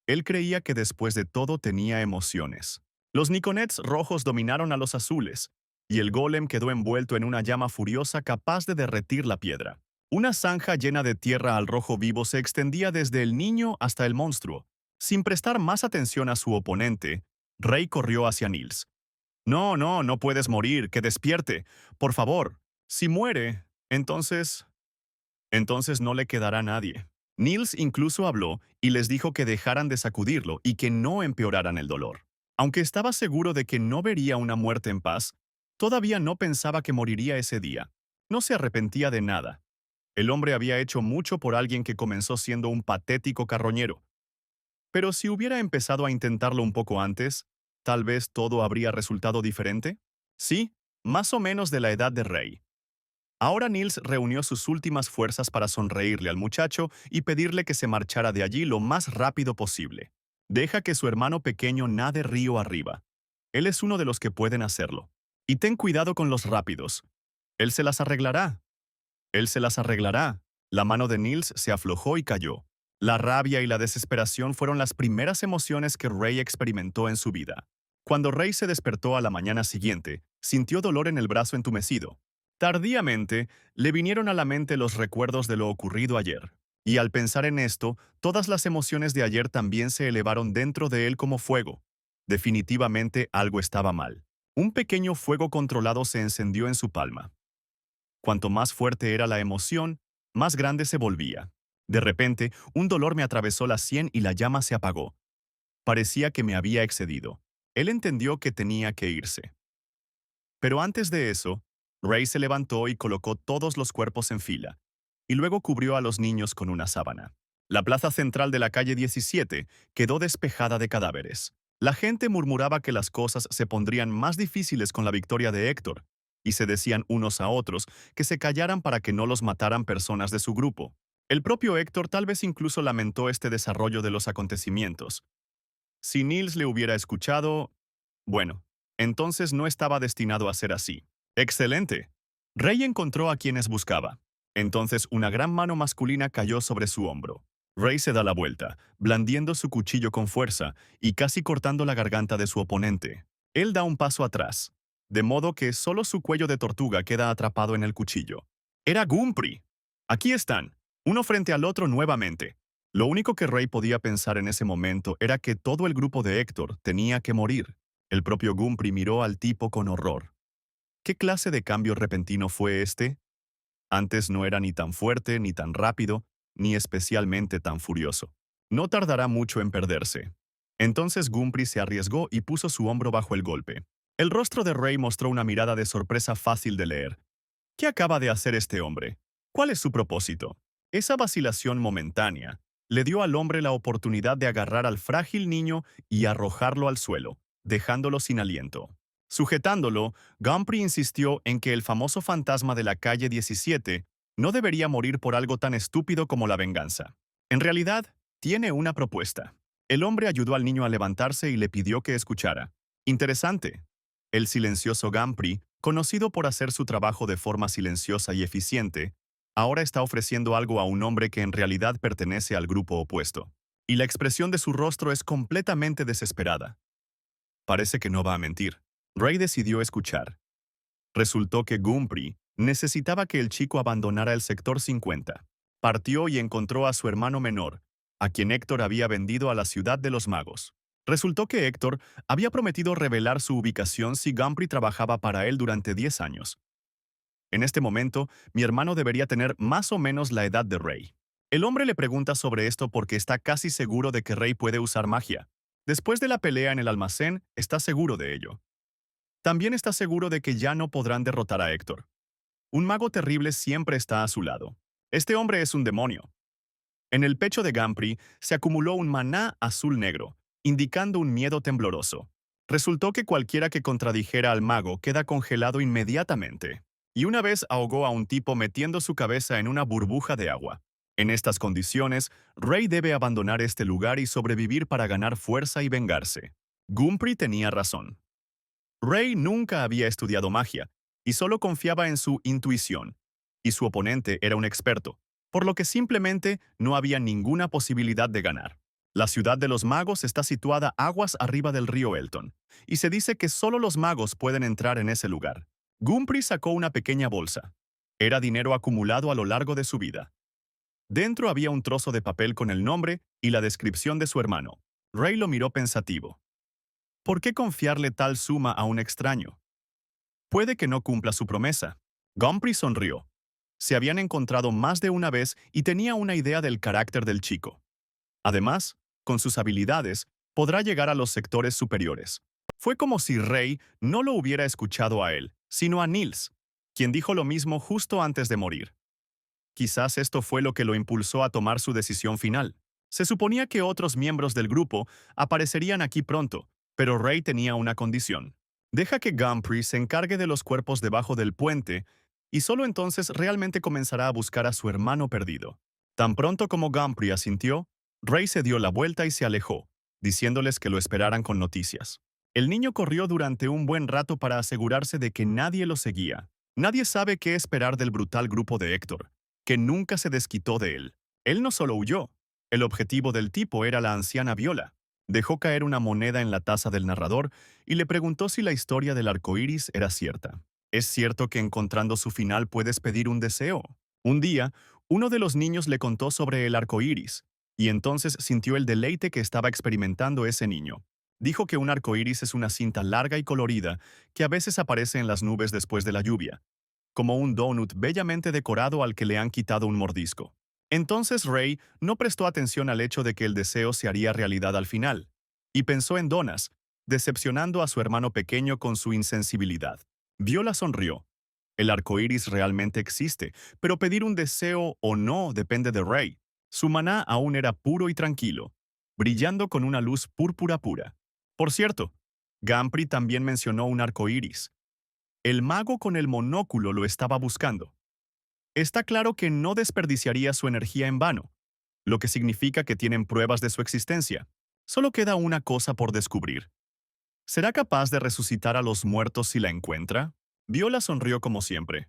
Él creía que después de todo tenía emociones. Los Nikonets rojos dominaron a los azules, y el golem quedó envuelto en una llama furiosa capaz de derretir la piedra. Una zanja llena de tierra al rojo vivo se extendía desde el niño hasta el monstruo. Sin prestar más atención a su oponente, Ray corrió hacia Niels. No, no, no puedes morir, que despierte. Por favor. Si muere, entonces no le quedará nadie. Niels incluso habló y les dijo que dejaran de sacudirlo y que no empeoraran el dolor. Aunque estaba seguro de que no vería una muerte en paz, todavía no pensaba que moriría ese día. No se arrepentía de nada. El hombre había hecho mucho por alguien que comenzó siendo un patético carroñero. Pero si hubiera empezado a intentarlo un poco antes, tal vez todo habría resultado diferente. Sí, más o menos de la edad de Ray. Ahora Niels reunió sus últimas fuerzas para sonreírle al muchacho y pedirle que se marchara de allí lo más rápido posible. Deja que su hermano pequeño nade río arriba. Él es uno de los que pueden hacerlo. Y ten cuidado con los rápidos. Él se las arreglará. Él se las arreglará. La mano de Niels se aflojó y cayó. La rabia y la desesperación fueron las primeras emociones que Ray experimentó en su vida. Cuando Ray se despertó a la mañana siguiente, sintió dolor en el brazo entumecido. Tardíamente, le vinieron a la mente los recuerdos de lo ocurrido ayer. Y al pensar en esto, todas las emociones de ayer también se elevaron dentro de él como fuego. Definitivamente algo estaba mal. Un pequeño fuego controlado se encendió en su palma. Cuanto más fuerte era la emoción, más grande se volvía. De repente, un dolor me atravesó la sien y la llama se apagó. Parecía que me había excedido. Él entendió que tenía que irse. Pero antes de eso, Ray se levantó y colocó todos los cuerpos en fila, y luego cubrió a los niños con una sábana. La plaza central de la calle 17 quedó despejada de cadáveres. La gente murmuraba que las cosas se pondrían más difíciles con la victoria de Héctor, y se decían unos a otros que se callaran para que no los mataran personas de su grupo. El propio Héctor tal vez incluso lamentó este desarrollo de los acontecimientos. Si Niels le hubiera escuchado, bueno, entonces no estaba destinado a ser así. ¡Excelente! Ray encontró a quienes buscaba. Entonces una gran mano masculina cayó sobre su hombro. Rey se da la vuelta, blandiendo su cuchillo con fuerza y casi cortando la garganta de su oponente. Él da un paso atrás, de modo que solo su cuello de tortuga queda atrapado en el cuchillo. Era Gumpry. Aquí están, uno frente al otro nuevamente. Lo único que Rey podía pensar en ese momento era que todo el grupo de Héctor tenía que morir. El propio Gumpry miró al tipo con horror. ¿Qué clase de cambio repentino fue este? Antes no era ni tan fuerte, ni tan rápido, ni especialmente tan furioso. No tardará mucho en perderse. Entonces Gumpry se arriesgó y puso su hombro bajo el golpe. El rostro de Rey mostró una mirada de sorpresa fácil de leer. ¿Qué acaba de hacer este hombre? ¿Cuál es su propósito? Esa vacilación momentánea le dio al hombre la oportunidad de agarrar al frágil niño y arrojarlo al suelo, dejándolo sin aliento. Sujetándolo, Gumpry insistió en que el famoso fantasma de la calle 17 no debería morir por algo tan estúpido como la venganza. En realidad, tiene una propuesta. El hombre ayudó al niño a levantarse y le pidió que escuchara. Interesante. El silencioso Gumpry, conocido por hacer su trabajo de forma silenciosa y eficiente, ahora está ofreciendo algo a un hombre que en realidad pertenece al grupo opuesto. Y la expresión de su rostro es completamente desesperada. Parece que no va a mentir. Ray decidió escuchar. Resultó que Gumpry necesitaba que el chico abandonara el sector 50. Partió y encontró a su hermano menor, a quien Héctor había vendido a la ciudad de los magos. Resultó que Héctor había prometido revelar su ubicación si Gumpry trabajaba para él durante 10 años. En este momento, mi hermano debería tener más o menos la edad de Ray. El hombre le pregunta sobre esto porque está casi seguro de que Ray puede usar magia. Después de la pelea en el almacén, está seguro de ello. También está seguro de que ya no podrán derrotar a Héctor. Un mago terrible siempre está a su lado. Este hombre es un demonio. En el pecho de Gumpry se acumuló un maná azul-negro, indicando un miedo tembloroso. Resultó que cualquiera que contradijera al mago queda congelado inmediatamente. Y una vez ahogó a un tipo metiendo su cabeza en una burbuja de agua. En estas condiciones, Ray debe abandonar este lugar y sobrevivir para ganar fuerza y vengarse. Gumpry tenía razón. Ray nunca había estudiado magia, y solo confiaba en su intuición, y su oponente era un experto, por lo que simplemente no había ninguna posibilidad de ganar. La ciudad de los magos está situada aguas arriba del río Elton, y se dice que solo los magos pueden entrar en ese lugar. Gumpry sacó una pequeña bolsa. Era dinero acumulado a lo largo de su vida. Dentro había un trozo de papel con el nombre y la descripción de su hermano. Ray lo miró pensativo. ¿Por qué confiarle tal suma a un extraño? Puede que no cumpla su promesa. Gumpry sonrió. Se habían encontrado más de una vez y tenía una idea del carácter del chico. Además, con sus habilidades, podrá llegar a los sectores superiores. Fue como si Ray no lo hubiera escuchado a él, sino a Niels, quien dijo lo mismo justo antes de morir. Quizás esto fue lo que lo impulsó a tomar su decisión final. Se suponía que otros miembros del grupo aparecerían aquí pronto, pero Ray tenía una condición. Deja que Gumpry se encargue de los cuerpos debajo del puente y solo entonces realmente comenzará a buscar a su hermano perdido. Tan pronto como Gumpry asintió, Ray se dio la vuelta y se alejó, diciéndoles que lo esperaran con noticias. El niño corrió durante un buen rato para asegurarse de que nadie lo seguía. Nadie sabe qué esperar del brutal grupo de Héctor, que nunca se desquitó de él. Él no solo huyó. El objetivo del tipo era la anciana Viola. Dejó caer una moneda en la taza del narrador y le preguntó si la historia del arco iris era cierta. ¿Es cierto que encontrando su final puedes pedir un deseo? Un día, uno de los niños le contó sobre el arco iris, y entonces sintió el deleite que estaba experimentando ese niño. Dijo que un arco iris es una cinta larga y colorida que a veces aparece en las nubes después de la lluvia, como un donut bellamente decorado al que le han quitado un mordisco. Entonces Ray no prestó atención al hecho de que el deseo se haría realidad al final, y pensó en donas, decepcionando a su hermano pequeño con su insensibilidad. Viola sonrió. El arco iris realmente existe, pero pedir un deseo o no depende de Ray. Su maná aún era puro y tranquilo, brillando con una luz púrpura pura. Por cierto, Gumpry también mencionó un arco iris. El mago con el monóculo lo estaba buscando. Está claro que no desperdiciaría su energía en vano, lo que significa que tienen pruebas de su existencia. Solo queda una cosa por descubrir. ¿Será capaz de resucitar a los muertos si la encuentra? Viola sonrió como siempre.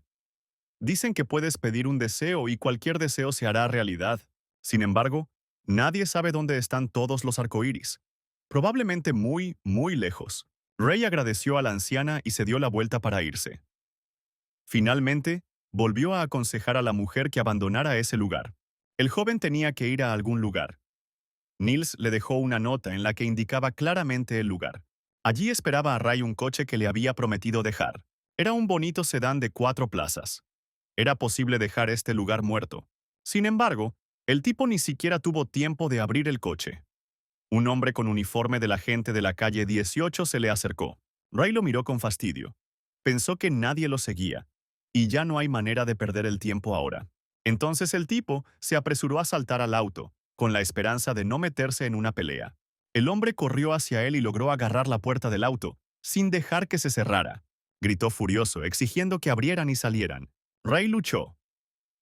Dicen que puedes pedir un deseo y cualquier deseo se hará realidad. Sin embargo, Nadie sabe dónde están todos los arcoíris. Probablemente muy, muy lejos. Ray agradeció a la anciana y se dio la vuelta para irse. Finalmente, volvió a aconsejar a la mujer que abandonara ese lugar. El joven tenía que ir a algún lugar. Niels le dejó una nota en la que indicaba claramente el lugar. Allí esperaba a Ray un coche que le había prometido dejar. Era un bonito sedán de 4 plazas. Era posible dejar este lugar muerto. Sin embargo, el tipo ni siquiera tuvo tiempo de abrir el coche. Un hombre con uniforme de la gente de la calle 18 se le acercó. Ray lo miró con fastidio. Pensó que nadie lo seguía, y ya no hay manera de perder el tiempo ahora. Entonces el tipo se apresuró a saltar al auto, con la esperanza de no meterse en una pelea. El hombre corrió hacia él y logró agarrar la puerta del auto, sin dejar que se cerrara. Gritó furioso, exigiendo que abrieran y salieran. Ray luchó.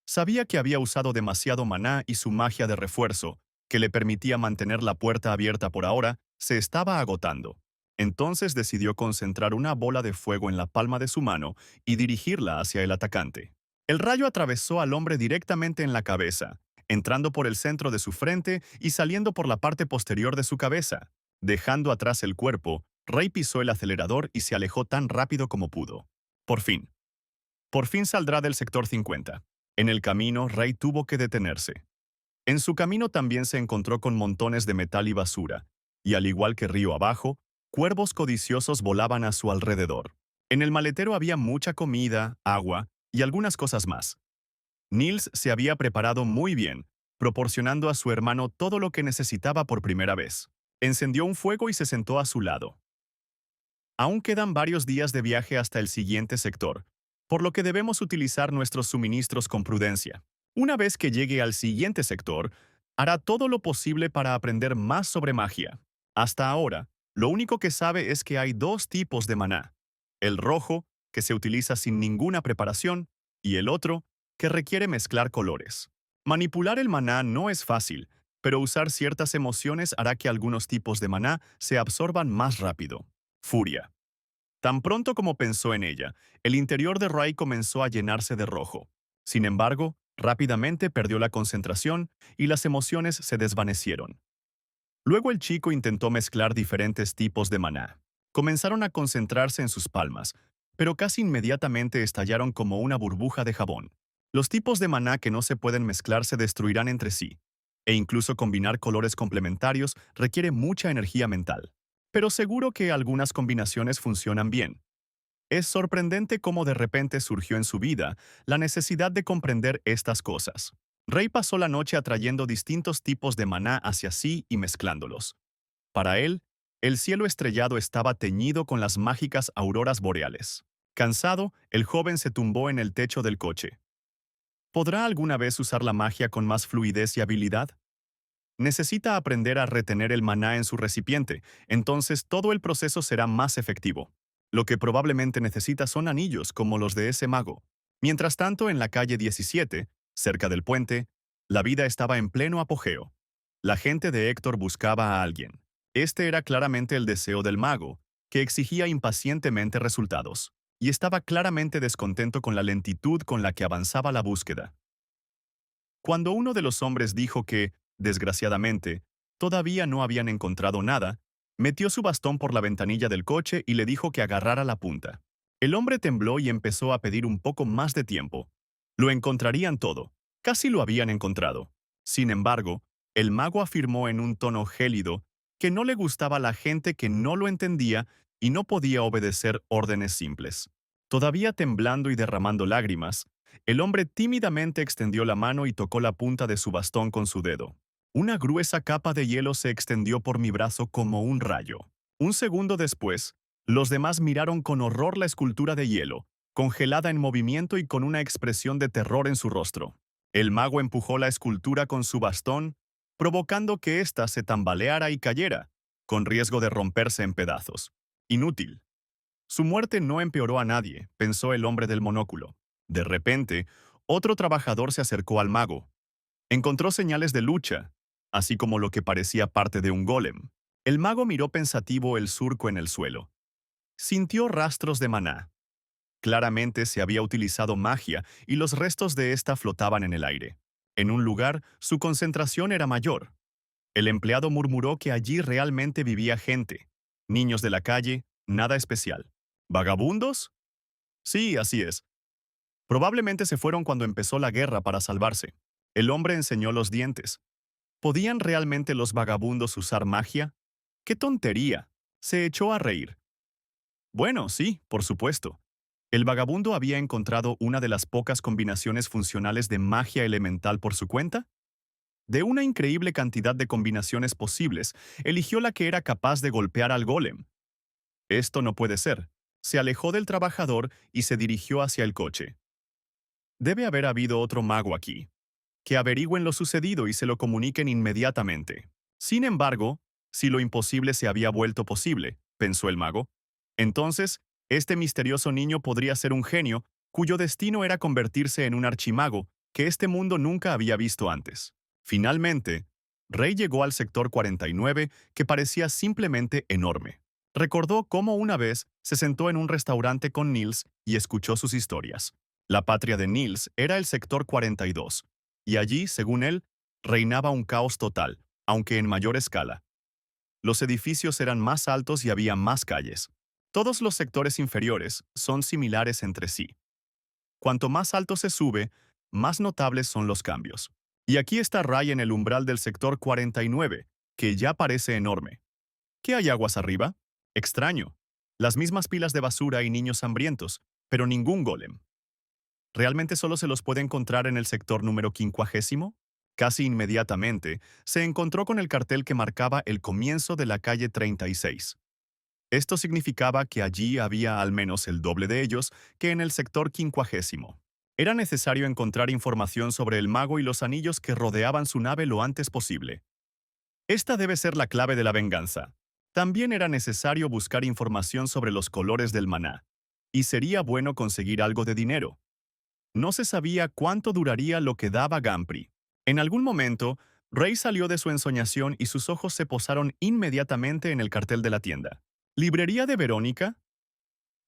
Sabía que había usado demasiado maná y su magia de refuerzo, que le permitía mantener la puerta abierta por ahora, se estaba agotando. Entonces decidió concentrar una bola de fuego en la palma de su mano y dirigirla hacia el atacante. El rayo atravesó al hombre directamente en la cabeza, entrando por el centro de su frente y saliendo por la parte posterior de su cabeza. Dejando atrás el cuerpo, Ray pisó el acelerador y se alejó tan rápido como pudo. Por fin. Por fin saldrá del sector 50. En el camino, Ray tuvo que detenerse. En su camino también se encontró con montones de metal y basura, y al igual que río abajo, cuervos codiciosos volaban a su alrededor. En el maletero había mucha comida, agua y algunas cosas más. Niels se había preparado muy bien, proporcionando a su hermano todo lo que necesitaba por primera vez. Encendió un fuego y se sentó a su lado. Aún quedan varios días de viaje hasta el siguiente sector, por lo que debemos utilizar nuestros suministros con prudencia. Una vez que llegue al siguiente sector, hará todo lo posible para aprender más sobre magia. Hasta ahora, lo único que sabe es que hay 2 tipos de maná. El rojo, que se utiliza sin ninguna preparación, y el otro, que requiere mezclar colores. Manipular el maná no es fácil, pero usar ciertas emociones hará que algunos tipos de maná se absorban más rápido. Furia. Tan pronto como pensó en ella, el interior de Ray comenzó a llenarse de rojo. Sin embargo, rápidamente perdió la concentración y las emociones se desvanecieron. Luego el chico intentó mezclar diferentes tipos de maná. Comenzaron a concentrarse en sus palmas, pero casi inmediatamente estallaron como una burbuja de jabón. Los tipos de maná que no se pueden mezclar se destruirán entre sí, e incluso combinar colores complementarios requiere mucha energía mental. Pero seguro que algunas combinaciones funcionan bien. Es sorprendente cómo de repente surgió en su vida la necesidad de comprender estas cosas. Rey pasó la noche atrayendo distintos tipos de maná hacia sí y mezclándolos. Para él, el cielo estrellado estaba teñido con las mágicas auroras boreales. Cansado, el joven se tumbó en el techo del coche. ¿Podrá alguna vez usar la magia con más fluidez y habilidad? Necesita aprender a retener el maná en su recipiente, entonces todo el proceso será más efectivo. Lo que probablemente necesita son anillos como los de ese mago. Mientras tanto, en la calle 17, cerca del puente, la vida estaba en pleno apogeo. La gente de Héctor buscaba a alguien. Este era claramente el deseo del mago, que exigía impacientemente resultados, y estaba claramente descontento con la lentitud con la que avanzaba la búsqueda. Cuando uno de los hombres dijo que, desgraciadamente, todavía no habían encontrado nada, metió su bastón por la ventanilla del coche y le dijo que agarrara la punta. El hombre tembló y empezó a pedir un poco más de tiempo. Lo encontrarían todo. Casi lo habían encontrado. Sin embargo, el mago afirmó en un tono gélido que no le gustaba la gente que no lo entendía y no podía obedecer órdenes simples. Todavía temblando y derramando lágrimas, el hombre tímidamente extendió la mano y tocó la punta de su bastón con su dedo. Una gruesa capa de hielo se extendió por mi brazo como un rayo. Un segundo después, los demás miraron con horror la escultura de hielo, congelada en movimiento y con una expresión de terror en su rostro. El mago empujó la escultura con su bastón, provocando que ésta se tambaleara y cayera, con riesgo de romperse en pedazos. Inútil. Su muerte no empeoró a nadie, pensó el hombre del monóculo. De repente, otro trabajador se acercó al mago. Encontró señales de lucha, así como lo que parecía parte de un golem. El mago miró pensativo el surco en el suelo. Sintió rastros de maná. Claramente se había utilizado magia y los restos de esta flotaban en el aire. En un lugar, su concentración era mayor. El empleado murmuró que allí realmente vivía gente. Niños de la calle, nada especial. ¿Vagabundos? Sí, así es. Probablemente se fueron cuando empezó la guerra para salvarse. El hombre enseñó los dientes. ¿Podían realmente los vagabundos usar magia? ¡Qué tontería! Se echó a reír. Bueno, sí, por supuesto. El vagabundo había encontrado una de las pocas combinaciones funcionales de magia elemental por su cuenta. De una increíble cantidad de combinaciones posibles, eligió la que era capaz de golpear al golem. Esto no puede ser. Se alejó del trabajador y se dirigió hacia el coche. Debe haber habido otro mago aquí. Que averigüen lo sucedido y se lo comuniquen inmediatamente. Sin embargo, si lo imposible se había vuelto posible, pensó el mago, entonces, este misterioso niño podría ser un genio cuyo destino era convertirse en un archimago que este mundo nunca había visto antes. Finalmente, Rey llegó al sector 49, que parecía simplemente enorme. Recordó cómo una vez se sentó en un restaurante con Niels y escuchó sus historias. La patria de Niels era el sector 42, y allí, según él, reinaba un caos total, aunque en mayor escala. Los edificios eran más altos y había más calles. Todos los sectores inferiores son similares entre sí. Cuanto más alto se sube, más notables son los cambios. Y aquí está Ray en el umbral del sector 49, que ya parece enorme. ¿Qué hay aguas arriba? Extraño. Las mismas pilas de basura y niños hambrientos, pero ningún golem. ¿Realmente solo se los puede encontrar en el sector número 50? Casi inmediatamente, se encontró con el cartel que marcaba el comienzo de la calle 36. Esto significaba que allí había al menos el doble de ellos que en el sector 50. Era necesario encontrar información sobre el mago y los anillos que rodeaban su nave lo antes posible. Esta debe ser la clave de la venganza. También era necesario buscar información sobre los colores del maná. Y sería bueno conseguir algo de dinero. No se sabía cuánto duraría lo que daba Gampri. En algún momento, Rey salió de su ensoñación y sus ojos se posaron inmediatamente en el cartel de la tienda. ¿Librería de Verónica?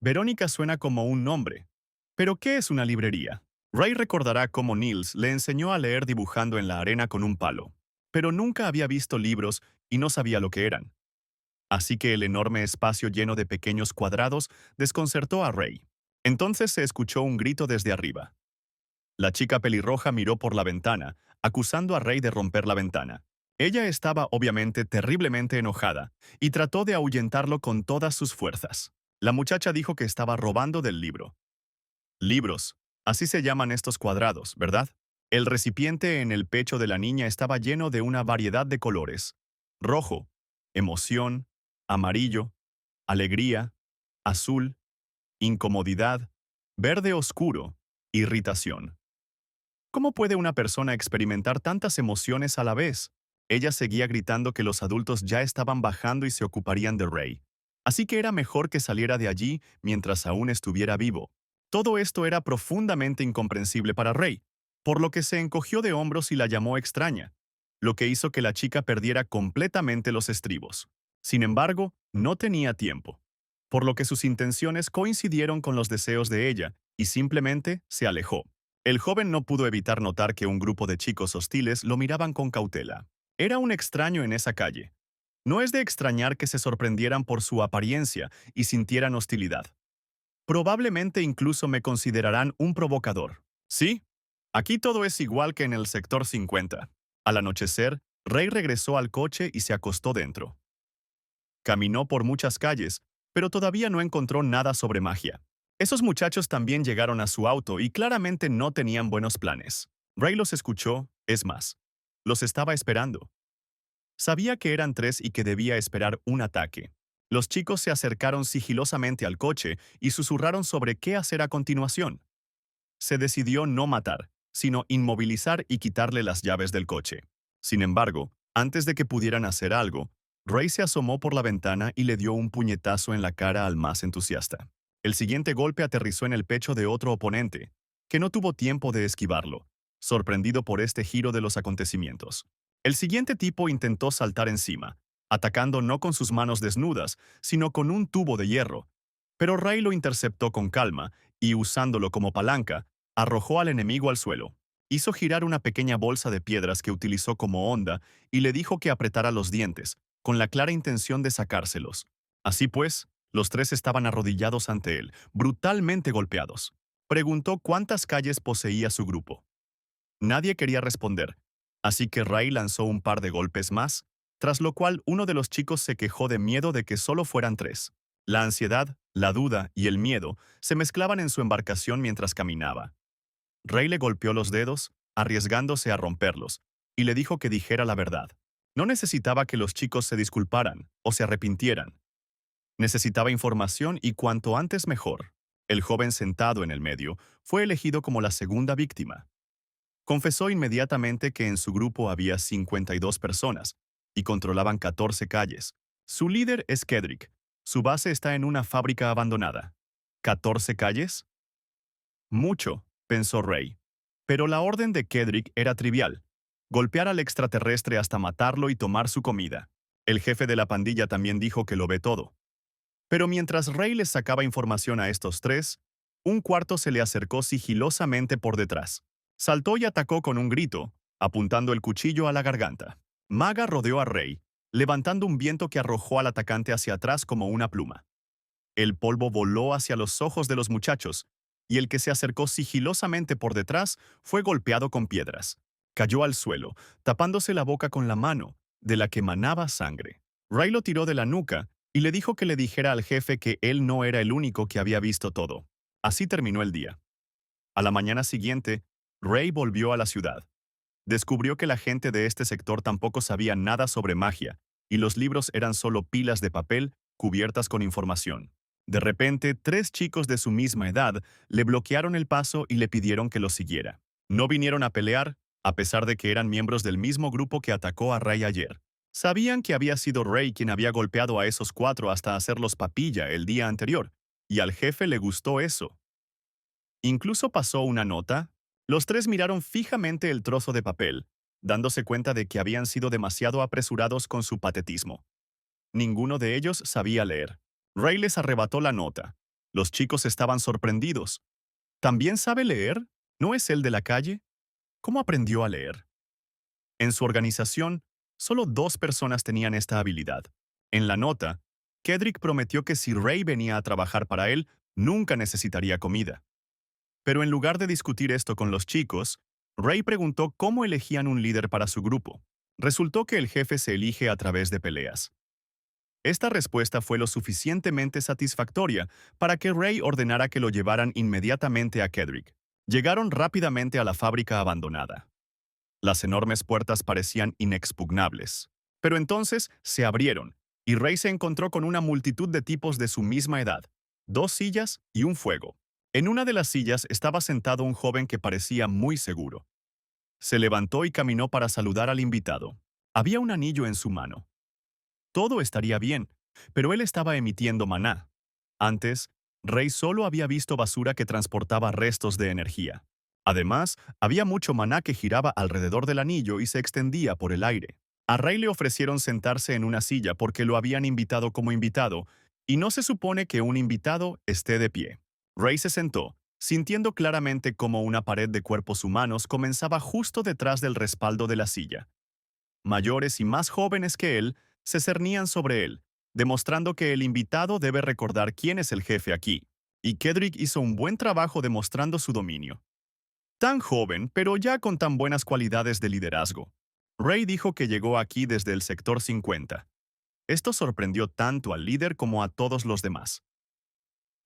Verónica suena como un nombre. ¿Pero qué es una librería? Ray recordará cómo Niels le enseñó a leer dibujando en la arena con un palo, pero nunca había visto libros y no sabía lo que eran. Así que el enorme espacio lleno de pequeños cuadrados desconcertó a Ray. Entonces se escuchó un grito desde arriba. La chica pelirroja miró por la ventana, acusando a Rey de romper la ventana. Ella estaba obviamente terriblemente enojada, y trató de ahuyentarlo con todas sus fuerzas. La muchacha dijo que estaba robando del libro. Libros. Así se llaman estos cuadrados, ¿verdad? El recipiente en el pecho de la niña estaba lleno de una variedad de colores. Rojo, emoción, amarillo, alegría, azul, incomodidad, verde oscuro, irritación. ¿Cómo puede una persona experimentar tantas emociones a la vez? Ella seguía gritando que los adultos ya estaban bajando y se ocuparían de Ray. Así que era mejor que saliera de allí mientras aún estuviera vivo. Todo esto era profundamente incomprensible para Ray, por lo que se encogió de hombros y la llamó extraña, lo que hizo que la chica perdiera completamente los estribos. Sin embargo, no tenía tiempo, por lo que sus intenciones coincidieron con los deseos de ella y simplemente se alejó. El joven no pudo evitar notar que un grupo de chicos hostiles lo miraban con cautela. Era un extraño en esa calle. No es de extrañar que se sorprendieran por su apariencia y sintieran hostilidad. Probablemente incluso me considerarán un provocador. Sí, aquí todo es igual que en el sector 50. Al anochecer, Rey regresó al coche y se acostó dentro. Caminó por muchas calles, pero todavía no encontró nada sobre magia. Esos muchachos también llegaron a su auto y claramente no tenían buenos planes. Ray los escuchó, es más, los estaba esperando. Sabía que eran tres y que debía esperar un ataque. Los chicos se acercaron sigilosamente al coche y susurraron sobre qué hacer a continuación. Se decidió no matar, sino inmovilizar y quitarle las llaves del coche. Sin embargo, antes de que pudieran hacer algo, Ray se asomó por la ventana y le dio un puñetazo en la cara al más entusiasta. El siguiente golpe aterrizó en el pecho de otro oponente, que no tuvo tiempo de esquivarlo, sorprendido por este giro de los acontecimientos. El siguiente tipo intentó saltar encima, atacando no con sus manos desnudas, sino con un tubo de hierro, pero Ray lo interceptó con calma y, usándolo como palanca, arrojó al enemigo al suelo. Hizo girar una pequeña bolsa de piedras que utilizó como honda y le dijo que apretara los dientes, con la clara intención de sacárselos. Así pues, los tres estaban arrodillados ante él, brutalmente golpeados. Preguntó cuántas calles poseía su grupo. Nadie quería responder, así que Ray lanzó un par de golpes más, tras lo cual uno de los chicos se quejó de miedo de que solo fueran tres. La ansiedad, la duda y el miedo se mezclaban en su embarcación mientras caminaba. Ray le golpeó los dedos, arriesgándose a romperlos, y le dijo que dijera la verdad. No necesitaba que los chicos se disculparan o se arrepintieran. Necesitaba información y cuanto antes mejor. El joven sentado en el medio fue elegido como la segunda víctima. Confesó inmediatamente que en su grupo había 52 personas y controlaban 14 calles. Su líder es Kedrick. Su base está en una fábrica abandonada. ¿14 calles? Mucho, pensó Ray. Pero la orden de Kedrick era trivial: golpear al extraterrestre hasta matarlo y tomar su comida. El jefe de la pandilla también dijo que lo ve todo. Pero mientras Ray les sacaba información a estos tres, un cuarto se le acercó sigilosamente por detrás. Saltó y atacó con un grito, apuntando el cuchillo a la garganta. Maga rodeó a Ray, levantando un viento que arrojó al atacante hacia atrás como una pluma. El polvo voló hacia los ojos de los muchachos, y el que se acercó sigilosamente por detrás fue golpeado con piedras. Cayó al suelo, tapándose la boca con la mano, de la que manaba sangre. Ray lo tiró de la nuca y le dijo que le dijera al jefe que él no era el único que había visto todo. Así terminó el día. A la mañana siguiente, Ray volvió a la ciudad. Descubrió que la gente de este sector tampoco sabía nada sobre magia, y los libros eran solo pilas de papel cubiertas con información. De repente, tres chicos de su misma edad le bloquearon el paso y le pidieron que los siguiera. No vinieron a pelear, a pesar de que eran miembros del mismo grupo que atacó a Ray ayer. Sabían que había sido Ray quien había golpeado a esos cuatro hasta hacerlos papilla el día anterior, y al jefe le gustó eso. Incluso pasó una nota. Los tres miraron fijamente el trozo de papel, dándose cuenta de que habían sido demasiado apresurados con su patetismo. Ninguno de ellos sabía leer. Ray les arrebató la nota. Los chicos estaban sorprendidos. ¿También sabe leer? ¿No es él de la calle? ¿Cómo aprendió a leer? En su organización, solo 2 personas tenían esta habilidad. En la nota, Kedrick prometió que si Ray venía a trabajar para él, nunca necesitaría comida. Pero en lugar de discutir esto con los chicos, Ray preguntó cómo elegían un líder para su grupo. Resultó que el jefe se elige a través de peleas. Esta respuesta fue lo suficientemente satisfactoria para que Ray ordenara que lo llevaran inmediatamente a Kedrick. Llegaron rápidamente a la fábrica abandonada. Las enormes puertas parecían inexpugnables. Pero entonces se abrieron, y Ray se encontró con una multitud de tipos de su misma edad, 2 sillas y un fuego. En una de las sillas estaba sentado un joven que parecía muy seguro. Se levantó y caminó para saludar al invitado. Había un anillo en su mano. Todo estaría bien, pero él estaba emitiendo maná. Antes, Rey solo había visto basura que transportaba restos de energía. Además, había mucho maná que giraba alrededor del anillo y se extendía por el aire. A Rey le ofrecieron sentarse en una silla porque lo habían invitado como invitado, y no se supone que un invitado esté de pie. Rey se sentó, sintiendo claramente cómo una pared de cuerpos humanos comenzaba justo detrás del respaldo de la silla. Mayores y más jóvenes que él se cernían sobre él, demostrando que el invitado debe recordar quién es el jefe aquí. Y Kedrick hizo un buen trabajo demostrando su dominio. Tan joven, pero ya con tan buenas cualidades de liderazgo. Ray dijo que llegó aquí desde el sector 50. Esto sorprendió tanto al líder como a todos los demás.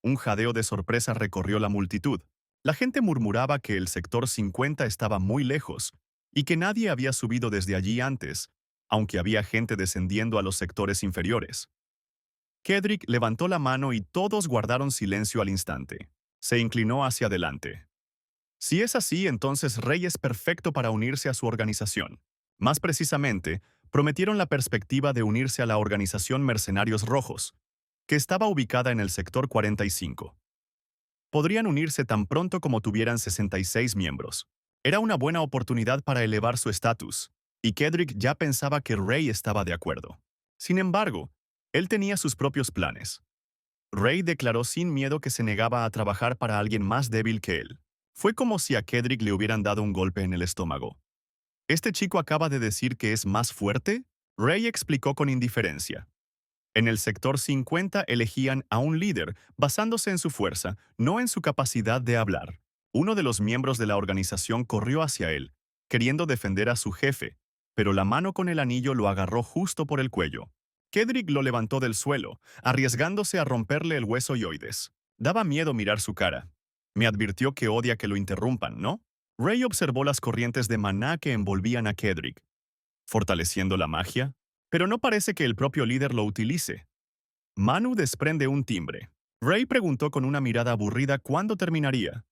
Un jadeo de sorpresa recorrió la multitud. La gente murmuraba que el sector 50 estaba muy lejos y que nadie había subido desde allí antes, aunque había gente descendiendo a los sectores inferiores. Kedrick levantó la mano y todos guardaron silencio al instante. Se inclinó hacia adelante. Si es así, entonces Rey es perfecto para unirse a su organización. Más precisamente, prometieron la perspectiva de unirse a la organización Mercenarios Rojos, que estaba ubicada en el sector 45. Podrían unirse tan pronto como tuvieran 66 miembros. Era una buena oportunidad para elevar su estatus, y Kedrick ya pensaba que Ray estaba de acuerdo. Sin embargo, él tenía sus propios planes. Ray declaró sin miedo que se negaba a trabajar para alguien más débil que él. Fue como si a Kedrick le hubieran dado un golpe en el estómago. ¿Este chico acaba de decir que es más fuerte? Ray explicó con indiferencia. En el sector 50 elegían a un líder basándose en su fuerza, no en su capacidad de hablar. Uno de los miembros de la organización corrió hacia él, queriendo defender a su jefe, pero la mano con el anillo lo agarró justo por el cuello. Kedrick lo levantó del suelo, arriesgándose a romperle el hueso yoides. Daba miedo mirar su cara. Me advirtió que odia que lo interrumpan, ¿no? Ray observó las corrientes de maná que envolvían a Kedrick, fortaleciendo la magia, pero no parece que el propio líder lo utilice. Manu desprende un timbre. Ray preguntó con una mirada aburrida cuándo terminaría.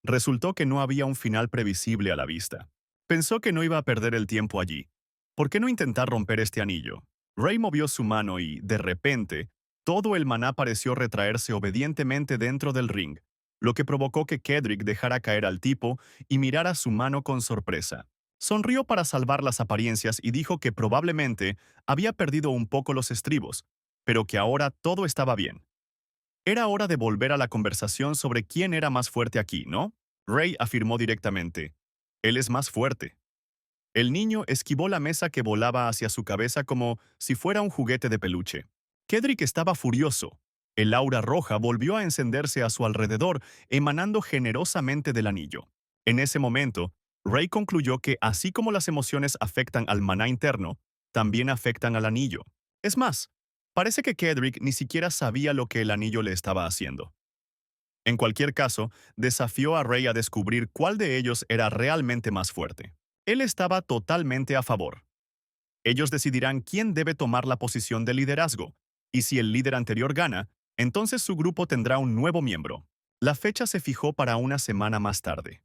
Resultó que no había un final previsible a la vista. Pensó que no iba a perder el tiempo allí. ¿Por qué no intentar romper este anillo? Ray movió su mano y, de repente, todo el maná pareció retraerse obedientemente dentro del ring, lo que provocó que Kedrick dejara caer al tipo y mirara su mano con sorpresa. Sonrió para salvar las apariencias y dijo que probablemente había perdido un poco los estribos, pero que ahora todo estaba bien. Era hora de volver a la conversación sobre quién era más fuerte aquí, ¿no? Ray afirmó directamente. Él es más fuerte. El niño esquivó la mesa que volaba hacia su cabeza como si fuera un juguete de peluche. Kedrick estaba furioso. El aura roja volvió a encenderse a su alrededor, emanando generosamente del anillo. En ese momento, Ray concluyó que así como las emociones afectan al maná interno, también afectan al anillo. Es más, parece que Kedrick ni siquiera sabía lo que el anillo le estaba haciendo. En cualquier caso, desafió a Ray a descubrir cuál de ellos era realmente más fuerte. Él estaba totalmente a favor. Ellos decidirán quién debe tomar la posición de liderazgo, y si el líder anterior gana, entonces su grupo tendrá un nuevo miembro. La fecha se fijó para una semana más tarde.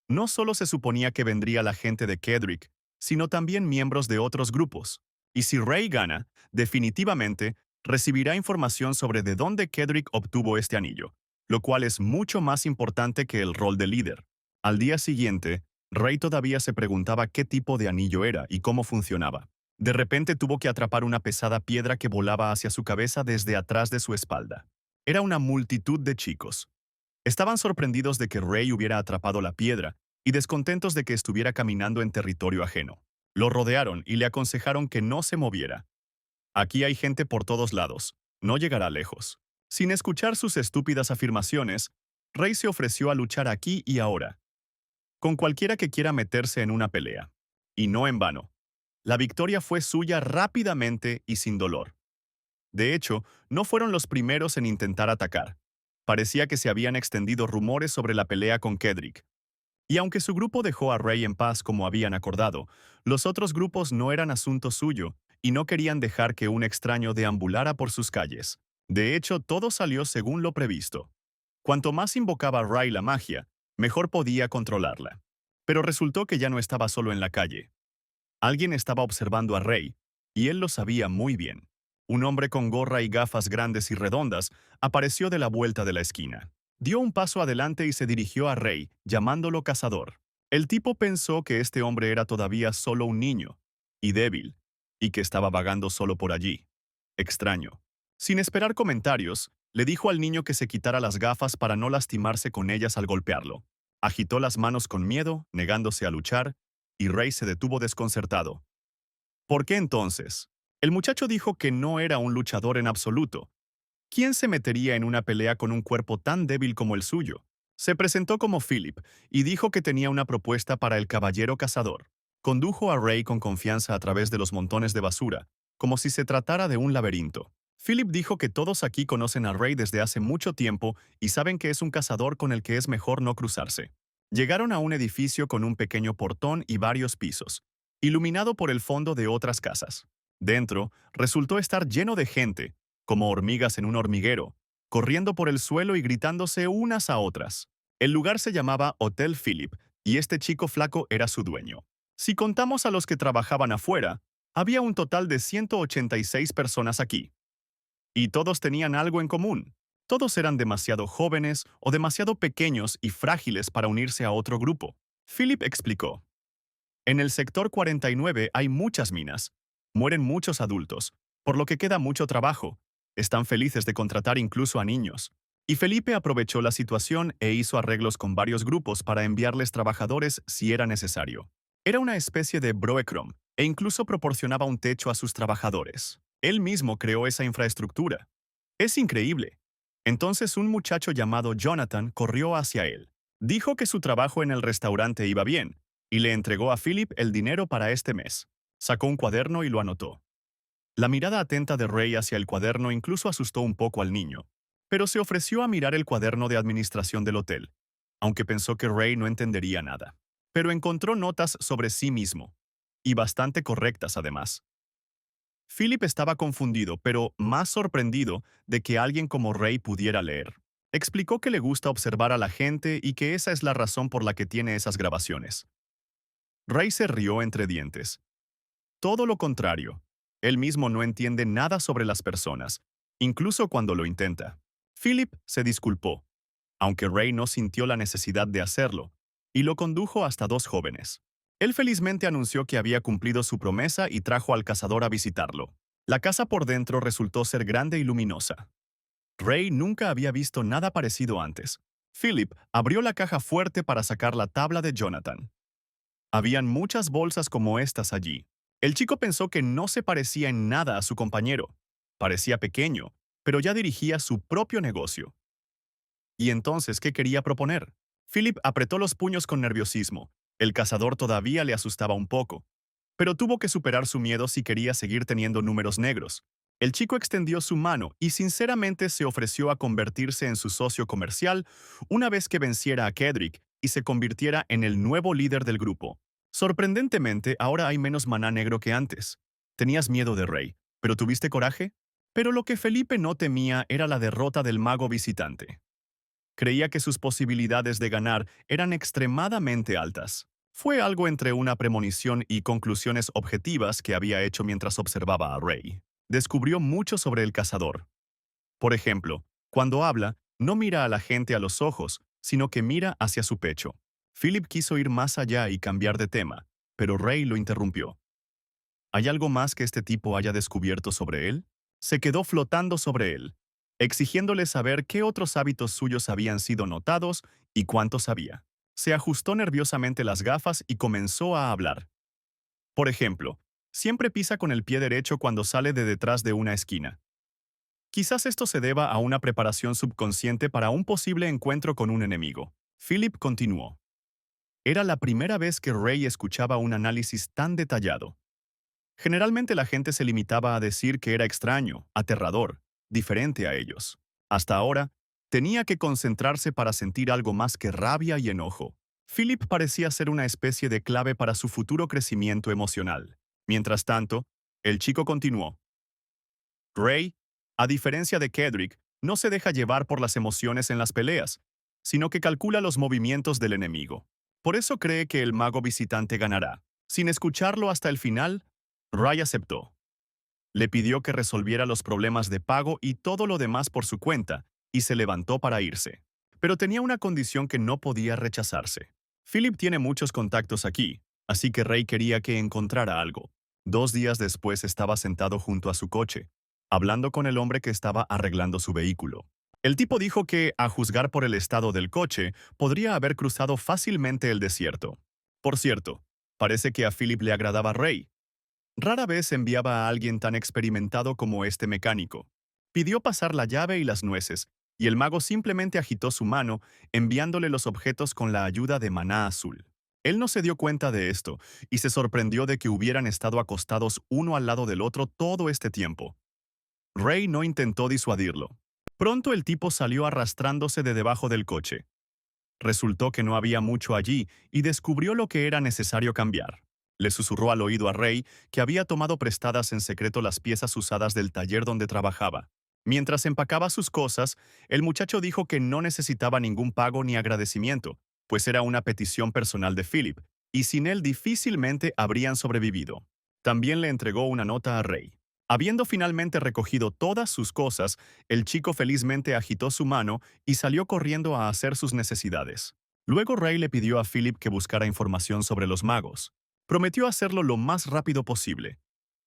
No solo se suponía que vendría la gente de Kedrick, sino también miembros de otros grupos. Y si Ray gana, definitivamente recibirá información sobre de dónde Kedrick obtuvo este anillo, lo cual es mucho más importante que el rol de líder. Al día siguiente, Ray todavía se preguntaba qué tipo de anillo era y cómo funcionaba. De repente tuvo que atrapar una pesada piedra que volaba hacia su cabeza desde atrás de su espalda. Era una multitud de chicos. Estaban sorprendidos de que Ray hubiera atrapado la piedra y descontentos de que estuviera caminando en territorio ajeno. Lo rodearon y le aconsejaron que no se moviera. Aquí hay gente por todos lados. No llegará lejos. Sin escuchar sus estúpidas afirmaciones, Ray se ofreció a luchar aquí y ahora, con cualquiera que quiera meterse en una pelea. Y no en vano. La victoria fue suya rápidamente y sin dolor. De hecho, no fueron los primeros en intentar atacar. Parecía que se habían extendido rumores sobre la pelea con Kedrick. Y aunque su grupo dejó a Ray en paz como habían acordado, los otros grupos no eran asunto suyo y no querían dejar que un extraño deambulara por sus calles. De hecho, todo salió según lo previsto. Cuanto más invocaba Ray la magia, mejor podía controlarla. Pero resultó que ya no estaba solo en la calle. Alguien estaba observando a Ray, y él lo sabía muy bien. Un hombre con gorra y gafas grandes y redondas apareció de la vuelta de la esquina. Dio un paso adelante y se dirigió a Ray, llamándolo cazador. El tipo pensó que este hombre era todavía solo un niño, y débil, y que estaba vagando solo por allí. Extraño. Sin esperar comentarios, le dijo al niño que se quitara las gafas para no lastimarse con ellas al golpearlo. Agitó las manos con miedo, negándose a luchar, y Ray se detuvo desconcertado. ¿Por qué entonces? El muchacho dijo que no era un luchador en absoluto. ¿Quién se metería en una pelea con un cuerpo tan débil como el suyo? Se presentó como Philip y dijo que tenía una propuesta para el caballero cazador. Condujo a Ray con confianza a través de los montones de basura, como si se tratara de un laberinto. Philip dijo que todos aquí conocen a Ray desde hace mucho tiempo y saben que es un cazador con el que es mejor no cruzarse. Llegaron a un edificio con un pequeño portón y varios pisos, iluminado por el fondo de otras casas. Dentro, resultó estar lleno de gente, como hormigas en un hormiguero, corriendo por el suelo y gritándose unas a otras. El lugar se llamaba Hotel Philip, y este chico flaco era su dueño. Si contamos a los que trabajaban afuera, había un total de 186 personas aquí. Y todos tenían algo en común. Todos eran demasiado jóvenes o demasiado pequeños y frágiles para unirse a otro grupo. Philip explicó. En el sector 49 hay muchas minas. Mueren muchos adultos, por lo que queda mucho trabajo. Están felices de contratar incluso a niños. Y Felipe aprovechó la situación e hizo arreglos con varios grupos para enviarles trabajadores si era necesario. Era una especie de broecrom e incluso proporcionaba un techo a sus trabajadores. Él mismo creó esa infraestructura. Es increíble. Entonces un muchacho llamado Jonathan corrió hacia él. Dijo que su trabajo en el restaurante iba bien y le entregó a Philip el dinero para este mes. Sacó un cuaderno y lo anotó. La mirada atenta de Ray hacia el cuaderno incluso asustó un poco al niño, pero se ofreció a mirar el cuaderno de administración del hotel, aunque pensó que Ray no entendería nada. Pero encontró notas sobre sí mismo, y bastante correctas además. Philip estaba confundido, pero más sorprendido de que alguien como Ray pudiera leer. Explicó que le gusta observar a la gente y que esa es la razón por la que tiene esas grabaciones. Ray se rió entre dientes. Todo lo contrario. Él mismo no entiende nada sobre las personas, incluso cuando lo intenta. Philip se disculpó, aunque Ray no sintió la necesidad de hacerlo, y lo condujo hasta dos jóvenes. Él felizmente anunció que había cumplido su promesa y trajo al cazador a visitarlo. La casa por dentro resultó ser grande y luminosa. Ray nunca había visto nada parecido antes. Philip abrió la caja fuerte para sacar la tabla de Jonathan. Habían muchas bolsas como estas allí. El chico pensó que no se parecía en nada a su compañero. Parecía pequeño, pero ya dirigía su propio negocio. ¿Y entonces qué quería proponer? Philip apretó los puños con nerviosismo. El cazador todavía le asustaba un poco, pero tuvo que superar su miedo si quería seguir teniendo números negros. El chico extendió su mano y sinceramente se ofreció a convertirse en su socio comercial una vez que venciera a Kedrick y se convirtiera en el nuevo líder del grupo. Sorprendentemente, ahora hay menos maná negro que antes. Tenías miedo de Rey, pero ¿tuviste coraje? Pero lo que Felipe no temía era la derrota del mago visitante. Creía que sus posibilidades de ganar eran extremadamente altas. Fue algo entre una premonición y conclusiones objetivas que había hecho mientras observaba a Ray. Descubrió mucho sobre el cazador. Por ejemplo, cuando habla, no mira a la gente a los ojos, sino que mira hacia su pecho. Philip quiso ir más allá y cambiar de tema, pero Ray lo interrumpió. ¿Hay algo más que este tipo haya descubierto sobre él? Se quedó flotando sobre él, exigiéndole saber qué otros hábitos suyos habían sido notados y cuántos había. Se ajustó nerviosamente las gafas y comenzó a hablar. Por ejemplo, siempre pisa con el pie derecho cuando sale de detrás de una esquina. Quizás esto se deba a una preparación subconsciente para un posible encuentro con un enemigo. Philip continuó. Era la primera vez que Ray escuchaba un análisis tan detallado. Generalmente la gente se limitaba a decir que era extraño, aterrador, diferente a ellos. Hasta ahora, tenía que concentrarse para sentir algo más que rabia y enojo. Philip parecía ser una especie de clave para su futuro crecimiento emocional. Mientras tanto, el chico continuó. Ray, a diferencia de Kedrick, no se deja llevar por las emociones en las peleas, sino que calcula los movimientos del enemigo. Por eso cree que el mago visitante ganará. Sin escucharlo hasta el final, Ray aceptó. Le pidió que resolviera los problemas de pago y todo lo demás por su cuenta, y se levantó para irse. Pero tenía una condición que no podía rechazarse. Philip tiene muchos contactos aquí, así que Ray quería que encontrara algo. 2 días después estaba sentado junto a su coche, hablando con el hombre que estaba arreglando su vehículo. El tipo dijo que, a juzgar por el estado del coche, podría haber cruzado fácilmente el desierto. Por cierto, parece que a Philip le agradaba Ray. Rara vez enviaba a alguien tan experimentado como este mecánico. Pidió pasar la llave y las nueces, y el mago simplemente agitó su mano, enviándole los objetos con la ayuda de maná azul. Él no se dio cuenta de esto, y se sorprendió de que hubieran estado acostados uno al lado del otro todo este tiempo. Ray no intentó disuadirlo. Pronto el tipo salió arrastrándose de debajo del coche. Resultó que no había mucho allí y descubrió lo que era necesario cambiar. Le susurró al oído a Ray que había tomado prestadas en secreto las piezas usadas del taller donde trabajaba. Mientras empacaba sus cosas, el muchacho dijo que no necesitaba ningún pago ni agradecimiento, pues era una petición personal de Philip, y sin él difícilmente habrían sobrevivido. También le entregó una nota a Ray. Habiendo finalmente recogido todas sus cosas, el chico felizmente agitó su mano y salió corriendo a hacer sus necesidades. Luego Ray le pidió a Philip que buscara información sobre los magos. Prometió hacerlo lo más rápido posible.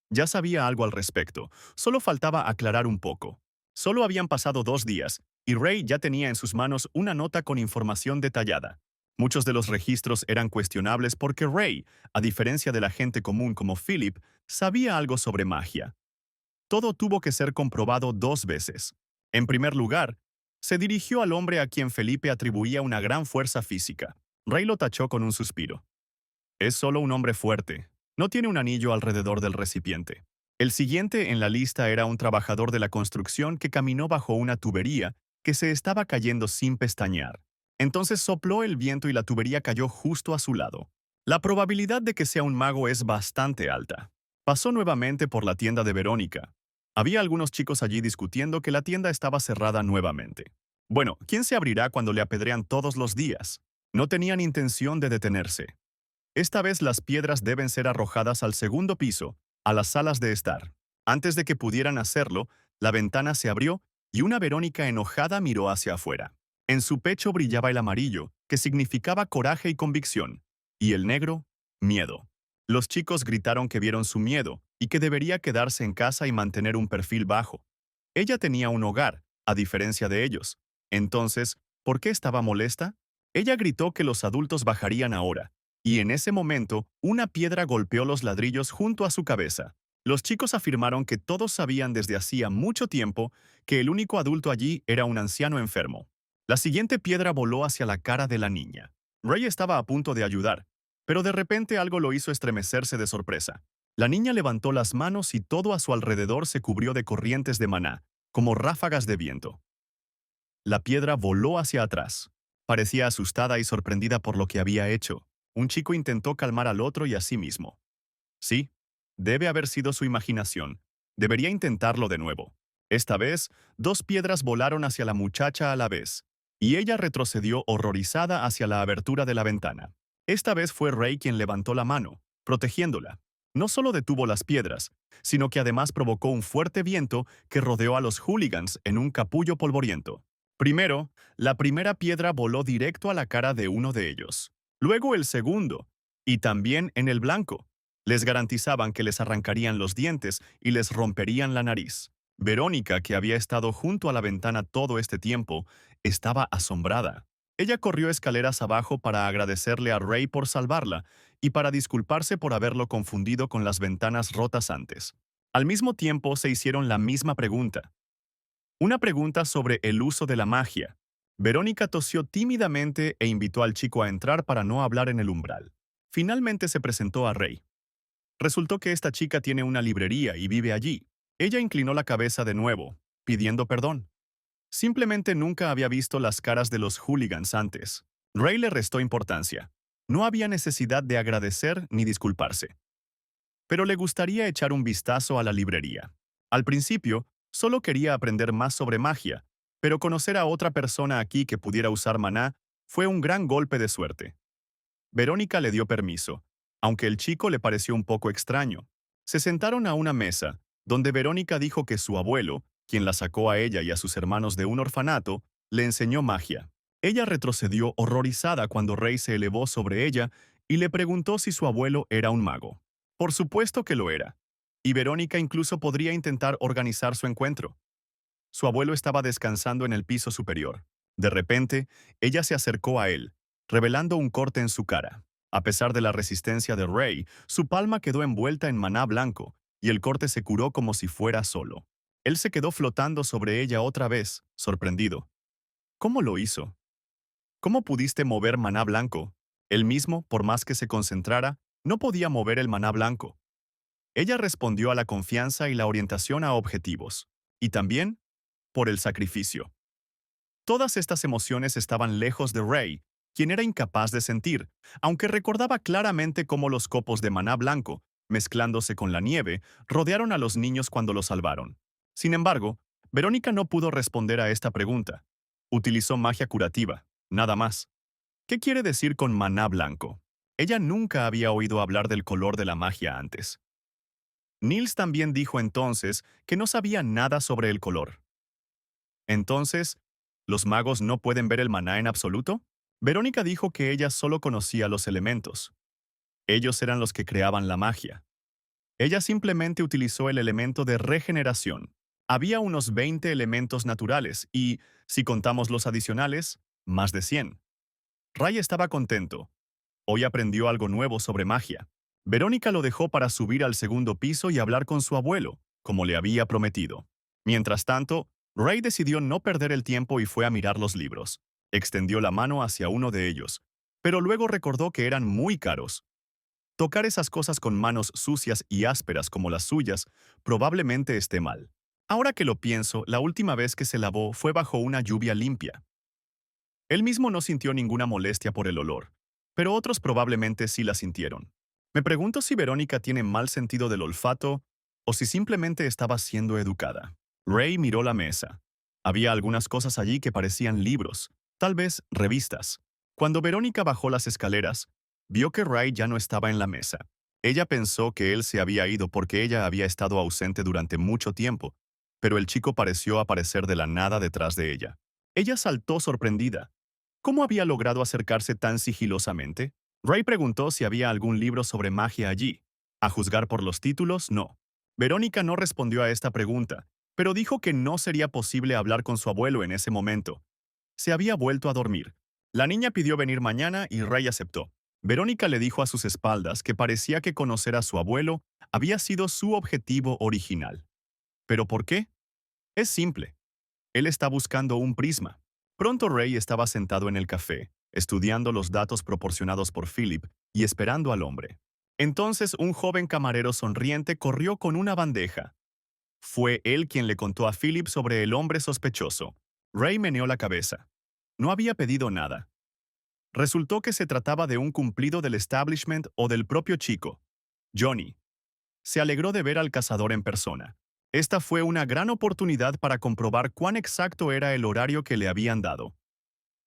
Ya sabía algo al respecto, solo faltaba aclarar un poco. Solo habían pasado 2 días, y Ray ya tenía en sus manos una nota con información detallada. Muchos de los registros eran cuestionables porque Ray, a diferencia de la gente común como Philip, sabía algo sobre magia. Todo tuvo que ser comprobado 2 veces. En primer lugar, se dirigió al hombre a quien Felipe atribuía una gran fuerza física. Ray lo tachó con un suspiro. Es solo un hombre fuerte. No tiene un anillo alrededor del recipiente. El siguiente en la lista era un trabajador de la construcción que caminó bajo una tubería que se estaba cayendo sin pestañear. Entonces sopló el viento y la tubería cayó justo a su lado. La probabilidad de que sea un mago es bastante alta. Pasó nuevamente por la tienda de Verónica. Había algunos chicos allí discutiendo que la tienda estaba cerrada nuevamente. Bueno, ¿quién se abrirá cuando le apedrean todos los días? No tenían intención de detenerse. Esta vez las piedras deben ser arrojadas al segundo piso, a las salas de estar. Antes de que pudieran hacerlo, la ventana se abrió y una Verónica enojada miró hacia afuera. En su pecho brillaba el amarillo, que significaba coraje y convicción, y el negro, miedo. Los chicos gritaron que vieron su miedo y que debería quedarse en casa y mantener un perfil bajo. Ella tenía un hogar, a diferencia de ellos. Entonces, ¿por qué estaba molesta? Ella gritó que los adultos bajarían ahora, y en ese momento, una piedra golpeó los ladrillos junto a su cabeza. Los chicos afirmaron que todos sabían desde hacía mucho tiempo que el único adulto allí era un anciano enfermo. La siguiente piedra voló hacia la cara de la niña. Ray estaba a punto de ayudar, pero de repente algo lo hizo estremecerse de sorpresa. La niña levantó las manos y todo a su alrededor se cubrió de corrientes de maná, como ráfagas de viento. La piedra voló hacia atrás. Parecía asustada y sorprendida por lo que había hecho. Un chico intentó calmar al otro y a sí mismo. Sí, debe haber sido su imaginación. Debería intentarlo de nuevo. Esta vez, 2 piedras volaron hacia la muchacha a la vez, y ella retrocedió horrorizada hacia la abertura de la ventana. Esta vez fue Ray quien levantó la mano, protegiéndola. No solo detuvo las piedras, sino que además provocó un fuerte viento que rodeó a los hooligans en un capullo polvoriento. Primero, la primera piedra voló directo a la cara de uno de ellos. Luego el segundo, y también en el blanco. Les garantizaban que les arrancarían los dientes y les romperían la nariz. Verónica, que había estado junto a la ventana todo este tiempo, estaba asombrada. Ella corrió escaleras abajo para agradecerle a Ray por salvarla y para disculparse por haberlo confundido con las ventanas rotas antes. Al mismo tiempo se hicieron la misma pregunta. Una pregunta sobre el uso de la magia. Verónica tosió tímidamente e invitó al chico a entrar para no hablar en el umbral. Finalmente se presentó a Ray. Resultó que esta chica tiene una librería y vive allí. Ella inclinó la cabeza de nuevo, pidiendo perdón. Simplemente nunca había visto las caras de los hooligans antes. Ray le restó importancia. No había necesidad de agradecer ni disculparse. Pero le gustaría echar un vistazo a la librería. Al principio, solo quería aprender más sobre magia, pero conocer a otra persona aquí que pudiera usar maná fue un gran golpe de suerte. Verónica le dio permiso, aunque el chico le pareció un poco extraño. Se sentaron a una mesa, donde Verónica dijo que su abuelo, quien la sacó a ella y a sus hermanos de un orfanato, le enseñó magia. Ella retrocedió horrorizada cuando Rey se elevó sobre ella y le preguntó si su abuelo era un mago. Por supuesto que lo era. Y Verónica incluso podría intentar organizar su encuentro. Su abuelo estaba descansando en el piso superior. De repente, ella se acercó a él, revelando un corte en su cara. A pesar de la resistencia de Ray, su palma quedó envuelta en maná blanco, y el corte se curó como si fuera solo. Él se quedó flotando sobre ella otra vez, sorprendido. ¿Cómo lo hizo? ¿Cómo pudiste mover maná blanco? Él mismo, por más que se concentrara, no podía mover el maná blanco. Ella respondió a la confianza y la orientación a objetivos. Y también, por el sacrificio. Todas estas emociones estaban lejos de Ray, quien era incapaz de sentir, aunque recordaba claramente cómo los copos de maná blanco, mezclándose con la nieve, rodearon a los niños cuando los salvaron. Sin embargo, Verónica no pudo responder a esta pregunta. Utilizó magia curativa, nada más. ¿Qué quiere decir con maná blanco? Ella nunca había oído hablar del color de la magia antes. Niels también dijo entonces que no sabía nada sobre el color. Entonces, ¿los magos no pueden ver el maná en absoluto? Verónica dijo que ella solo conocía los elementos. Ellos eran los que creaban la magia. Ella simplemente utilizó el elemento de regeneración. Había unos 20 elementos naturales y, si contamos los adicionales, más de 100. Ray estaba contento. Hoy aprendió algo nuevo sobre magia. Verónica lo dejó para subir al segundo piso y hablar con su abuelo, como le había prometido. Mientras tanto, Ray decidió no perder el tiempo y fue a mirar los libros. Extendió la mano hacia uno de ellos, pero luego recordó que eran muy caros. Tocar esas cosas con manos sucias y ásperas como las suyas probablemente esté mal. Ahora que lo pienso, la última vez que se lavó fue bajo una lluvia limpia. Él mismo no sintió ninguna molestia por el olor, pero otros probablemente sí la sintieron. Me pregunto si Verónica tiene mal sentido del olfato o si simplemente estaba siendo educada. Ray miró la mesa. Había algunas cosas allí que parecían libros, tal vez revistas. Cuando Verónica bajó las escaleras, vio que Ray ya no estaba en la mesa. Ella pensó que él se había ido porque ella había estado ausente durante mucho tiempo, pero el chico pareció aparecer de la nada detrás de ella. Ella saltó sorprendida. ¿Cómo había logrado acercarse tan sigilosamente? Ray preguntó si había algún libro sobre magia allí. A juzgar por los títulos, no. Verónica no respondió a esta pregunta, pero dijo que no sería posible hablar con su abuelo en ese momento. Se había vuelto a dormir. La niña pidió venir mañana y Ray aceptó. Verónica le dijo a sus espaldas que parecía que conocer a su abuelo había sido su objetivo original. ¿Pero por qué? Es simple. Él está buscando un prisma. Pronto Ray estaba sentado en el café, estudiando los datos proporcionados por Philip y esperando al hombre. Entonces un joven camarero sonriente corrió con una bandeja. Fue él quien le contó a Philip sobre el hombre sospechoso. Ray meneó la cabeza. No había pedido nada. Resultó que se trataba de un cumplido del establishment o del propio chico, Johnny. Se alegró de ver al cazador en persona. Esta fue una gran oportunidad para comprobar cuán exacto era el horario que le habían dado.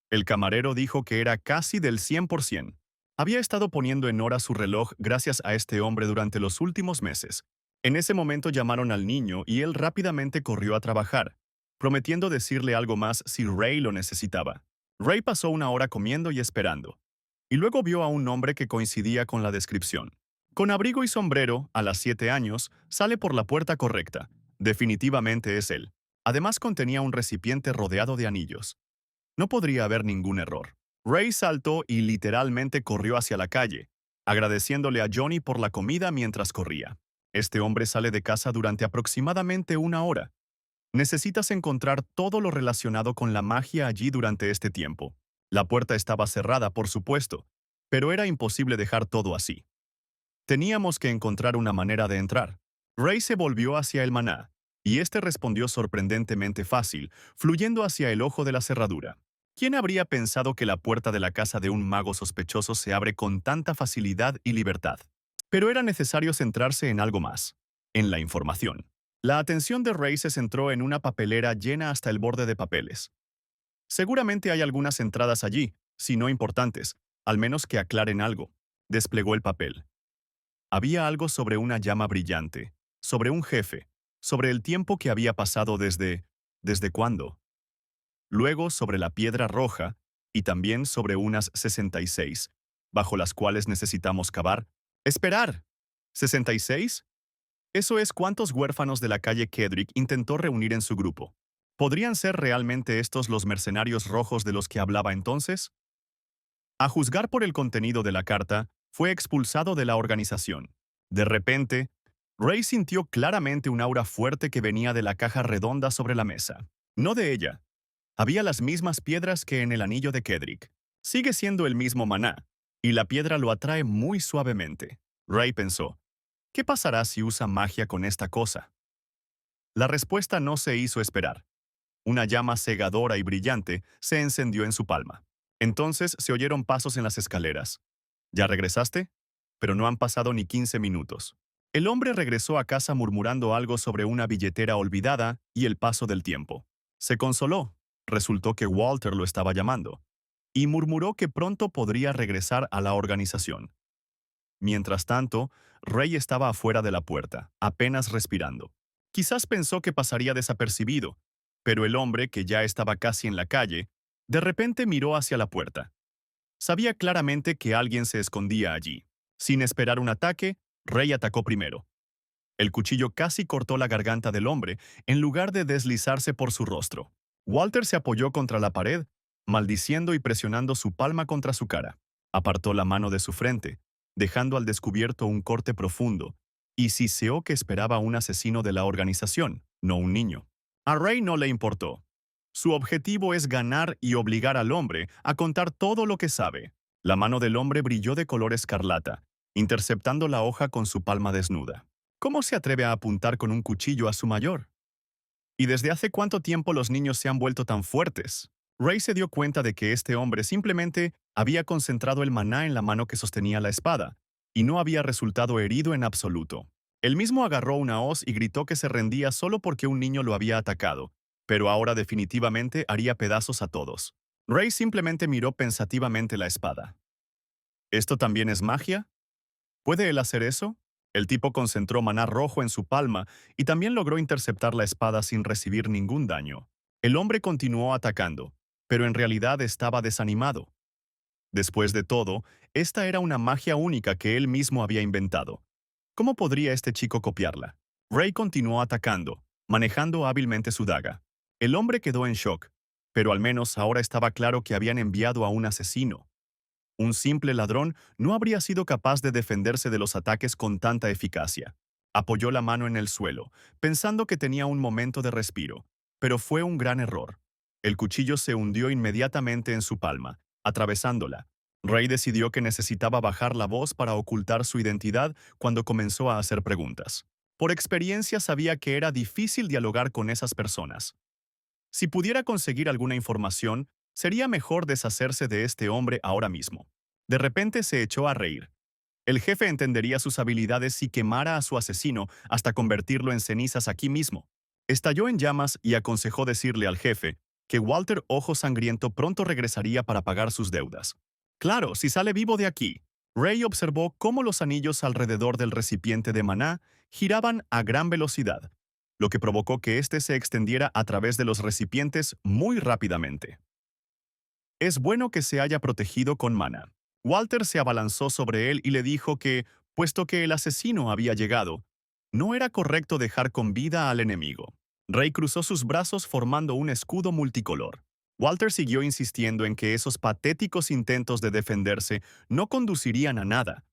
El camarero dijo que era casi del 100%. Había estado poniendo en hora su reloj gracias a este hombre durante los últimos meses. En ese momento llamaron al niño y él rápidamente corrió a trabajar, prometiendo decirle algo más si Ray lo necesitaba. Ray pasó una hora comiendo y esperando, y luego vio a un hombre que coincidía con la descripción. Con abrigo y sombrero, a las 7 años, sale por la puerta correcta. Definitivamente es él. Además contenía un recipiente rodeado de anillos. No podría haber ningún error. Ray saltó y literalmente corrió hacia la calle, agradeciéndole a Johnny por la comida mientras corría. Este hombre sale de casa durante aproximadamente una hora. Necesitas encontrar todo lo relacionado con la magia allí durante este tiempo. La puerta estaba cerrada, por supuesto, pero era imposible dejar todo así. Teníamos que encontrar una manera de entrar. Ray se volvió hacia el maná, y este respondió sorprendentemente fácil, fluyendo hacia el ojo de la cerradura. ¿Quién habría pensado que la puerta de la casa de un mago sospechoso se abre con tanta facilidad y libertad? Pero era necesario centrarse en algo más, en la información. La atención de Ray se centró en una papelera llena hasta el borde de papeles. Seguramente hay algunas entradas allí, si no importantes, al menos que aclaren algo. Desplegó el papel. Había algo sobre una llama brillante, sobre un jefe, sobre el tiempo que había pasado ¿desde cuándo? Luego sobre la piedra roja y también sobre unas 66, bajo las cuales necesitamos cavar. ¡Esperar! ¿66? Eso es cuántos huérfanos de la calle Kedrick intentó reunir en su grupo. ¿Podrían ser realmente estos los mercenarios rojos de los que hablaba entonces? A juzgar por el contenido de la carta, fue expulsado de la organización. De repente, Ray sintió claramente un aura fuerte que venía de la caja redonda sobre la mesa. No de ella. Había las mismas piedras que en el anillo de Kedrick. Sigue siendo el mismo maná, y la piedra lo atrae muy suavemente. Ray pensó, ¿qué pasará si usa magia con esta cosa? La respuesta no se hizo esperar. Una llama cegadora y brillante se encendió en su palma. Entonces se oyeron pasos en las escaleras. ¿Ya regresaste? Pero no han pasado ni 15 minutos. El hombre regresó a casa murmurando algo sobre una billetera olvidada y el paso del tiempo. Se consoló. Resultó que Walter lo estaba llamando. Y murmuró que pronto podría regresar a la organización. Mientras tanto, Ray estaba afuera de la puerta, apenas respirando. Quizás pensó que pasaría desapercibido, pero el hombre, que ya estaba casi en la calle, de repente miró hacia la puerta. Sabía claramente que alguien se escondía allí. Sin esperar un ataque, Ray atacó primero. El cuchillo casi cortó la garganta del hombre, en lugar de deslizarse por su rostro. Walter se apoyó contra la pared, maldiciendo y presionando su palma contra su cara. Apartó la mano de su frente, dejando al descubierto un corte profundo, y siseó que esperaba un asesino de la organización, no un niño. A Ray no le importó. Su objetivo es ganar y obligar al hombre a contar todo lo que sabe. La mano del hombre brilló de color escarlata, interceptando la hoja con su palma desnuda. ¿Cómo se atreve a apuntar con un cuchillo a su mayor? ¿Y desde hace cuánto tiempo los niños se han vuelto tan fuertes? Ray se dio cuenta de que este hombre simplemente había concentrado el maná en la mano que sostenía la espada, y no había resultado herido en absoluto. Él mismo agarró una hoz y gritó que se rendía solo porque un niño lo había atacado, pero ahora definitivamente haría pedazos a todos. Ray simplemente miró pensativamente la espada. ¿Esto también es magia? ¿Puede él hacer eso? El tipo concentró maná rojo en su palma y también logró interceptar la espada sin recibir ningún daño. El hombre continuó atacando, pero en realidad estaba desanimado. Después de todo, esta era una magia única que él mismo había inventado. ¿Cómo podría este chico copiarla? Ray continuó atacando, manejando hábilmente su daga. El hombre quedó en shock, pero al menos ahora estaba claro que habían enviado a un asesino. Un simple ladrón no habría sido capaz de defenderse de los ataques con tanta eficacia. Apoyó la mano en el suelo, pensando que tenía un momento de respiro, pero fue un gran error. El cuchillo se hundió inmediatamente en su palma, atravesándola. Ray decidió que necesitaba bajar la voz para ocultar su identidad cuando comenzó a hacer preguntas. Por experiencia sabía que era difícil dialogar con esas personas. Si pudiera conseguir alguna información, sería mejor deshacerse de este hombre ahora mismo. De repente se echó a reír. El jefe entendería sus habilidades si quemara a su asesino hasta convertirlo en cenizas aquí mismo. Estalló en llamas y aconsejó decirle al jefe que Walter Ojo Sangriento pronto regresaría para pagar sus deudas. Claro, si sale vivo de aquí. Ray observó cómo los anillos alrededor del recipiente de maná giraban a gran velocidad, lo que provocó que éste se extendiera a través de los recipientes muy rápidamente. Es bueno que se haya protegido con maná. Walter se abalanzó sobre él y le dijo que, puesto que el asesino había llegado, no era correcto dejar con vida al enemigo. Ray cruzó sus brazos formando un escudo multicolor. Walter siguió insistiendo en que esos patéticos intentos de defenderse no conducirían a nada.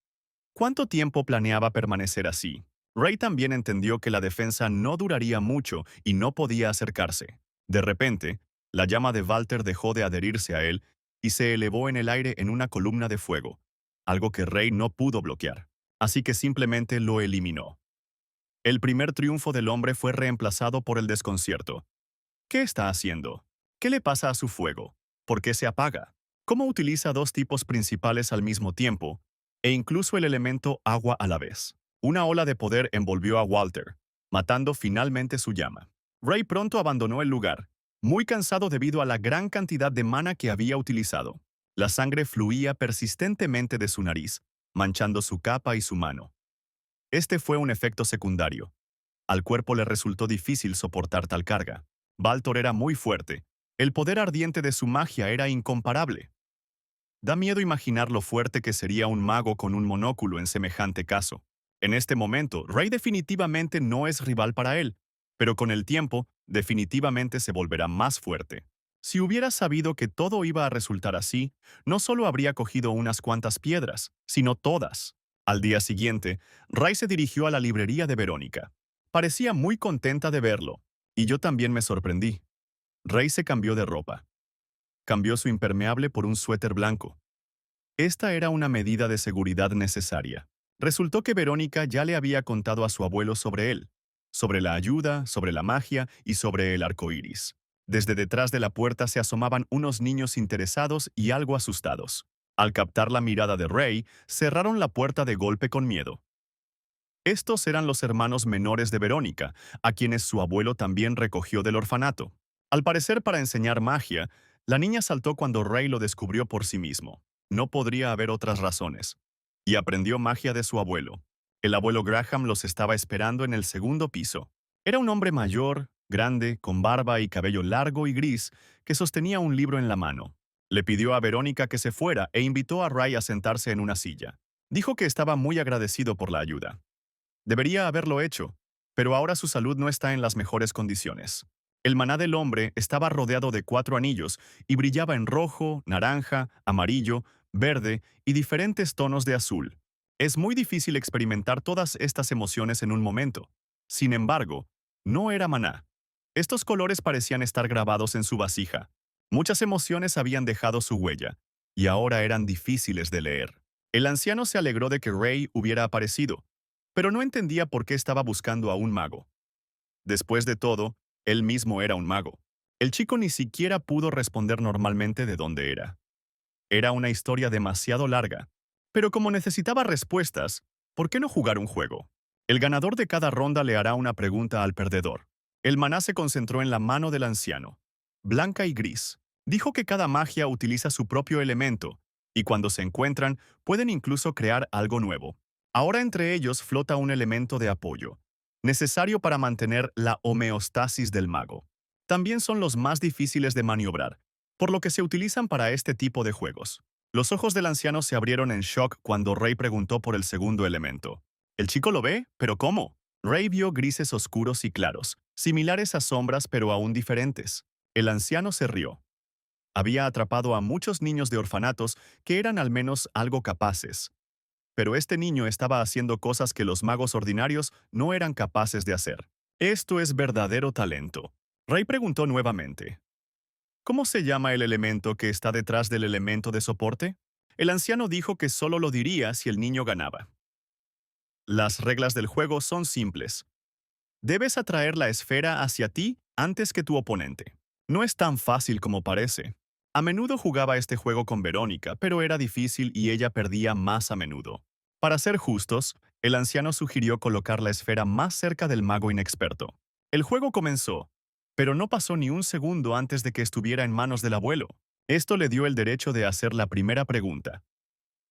¿Cuánto tiempo planeaba permanecer así? Ray también entendió que la defensa no duraría mucho y no podía acercarse. De repente, la llama de Walter dejó de adherirse a él y se elevó en el aire en una columna de fuego, algo que Ray no pudo bloquear. Así que simplemente lo eliminó. El primer triunfo del hombre fue reemplazado por el desconcierto. ¿Qué está haciendo? ¿Qué le pasa a su fuego? ¿Por qué se apaga? ¿Cómo utiliza dos tipos principales al mismo tiempo, e incluso el elemento agua a la vez? Una ola de poder envolvió a Walter, matando finalmente su llama. Ray pronto abandonó el lugar, muy cansado debido a la gran cantidad de mana que había utilizado. La sangre fluía persistentemente de su nariz, manchando su capa y su mano. Este fue un efecto secundario. Al cuerpo le resultó difícil soportar tal carga. Baltor era muy fuerte. El poder ardiente de su magia era incomparable. Da miedo imaginar lo fuerte que sería un mago con un monóculo en semejante caso. En este momento, Ray definitivamente no es rival para él, pero con el tiempo, definitivamente se volverá más fuerte. Si hubiera sabido que todo iba a resultar así, no solo habría cogido unas cuantas piedras, sino todas. Al día siguiente, Ray se dirigió a la librería de Verónica. Parecía muy contenta de verlo, y yo también me sorprendí. Ray se cambió de ropa. Cambió su impermeable por un suéter blanco. Esta era una medida de seguridad necesaria. Resultó que Verónica ya le había contado a su abuelo sobre él, sobre la ayuda, sobre la magia y sobre el arco iris. Desde detrás de la puerta se asomaban unos niños interesados y algo asustados. Al captar la mirada de Ray, cerraron la puerta de golpe con miedo. Estos eran los hermanos menores de Verónica, a quienes su abuelo también recogió del orfanato. Al parecer para enseñar magia, la niña saltó cuando Ray lo descubrió por sí mismo. No podría haber otras razones. Y aprendió magia de su abuelo. El abuelo Graham los estaba esperando en el segundo piso. Era un hombre mayor, grande, con barba y cabello largo y gris, que sostenía un libro en la mano. Le pidió a Verónica que se fuera e invitó a Ray a sentarse en una silla. Dijo que estaba muy agradecido por la ayuda. Debería haberlo hecho, pero ahora su salud no está en las mejores condiciones. El maná del hombre estaba rodeado de 4 anillos y brillaba en rojo, naranja, amarillo, verde y diferentes tonos de azul. Es muy difícil experimentar todas estas emociones en un momento. Sin embargo, no era maná. Estos colores parecían estar grabados en su vasija. Muchas emociones habían dejado su huella, y ahora eran difíciles de leer. El anciano se alegró de que Ray hubiera aparecido, pero no entendía por qué estaba buscando a un mago. Después de todo, él mismo era un mago. El chico ni siquiera pudo responder normalmente de dónde era. Era una historia demasiado larga, pero como necesitaba respuestas, ¿por qué no jugar un juego? El ganador de cada ronda le hará una pregunta al perdedor. El maná se concentró en la mano del anciano, blanca y gris. Dijo que cada magia utiliza su propio elemento, y cuando se encuentran, pueden incluso crear algo nuevo. Ahora entre ellos flota un elemento de apoyo, necesario para mantener la homeostasis del mago. También son los más difíciles de maniobrar, por lo que se utilizan para este tipo de juegos. Los ojos del anciano se abrieron en shock cuando Ray preguntó por el segundo elemento. ¿El chico lo ve? ¿Pero cómo? Ray vio grises oscuros y claros, similares a sombras pero aún diferentes. El anciano se rió. Había atrapado a muchos niños de orfanatos que eran al menos algo capaces. Pero este niño estaba haciendo cosas que los magos ordinarios no eran capaces de hacer. Esto es verdadero talento. Ray preguntó nuevamente. ¿Cómo se llama el elemento que está detrás del elemento de soporte? El anciano dijo que solo lo diría si el niño ganaba. Las reglas del juego son simples. Debes atraer la esfera hacia ti antes que tu oponente. No es tan fácil como parece. A menudo jugaba este juego con Verónica, pero era difícil y ella perdía más a menudo. Para ser justos, el anciano sugirió colocar la esfera más cerca del mago inexperto. El juego comenzó, pero no pasó ni un segundo antes de que estuviera en manos del abuelo. Esto le dio el derecho de hacer la primera pregunta.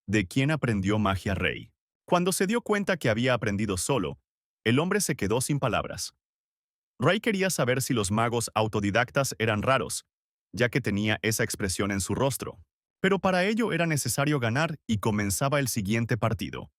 ¿De quién aprendió magia Rey? Cuando se dio cuenta que había aprendido solo, el hombre se quedó sin palabras. Ray quería saber si los magos autodidactas eran raros, ya que tenía esa expresión en su rostro. Pero para ello era necesario ganar y comenzaba el siguiente partido.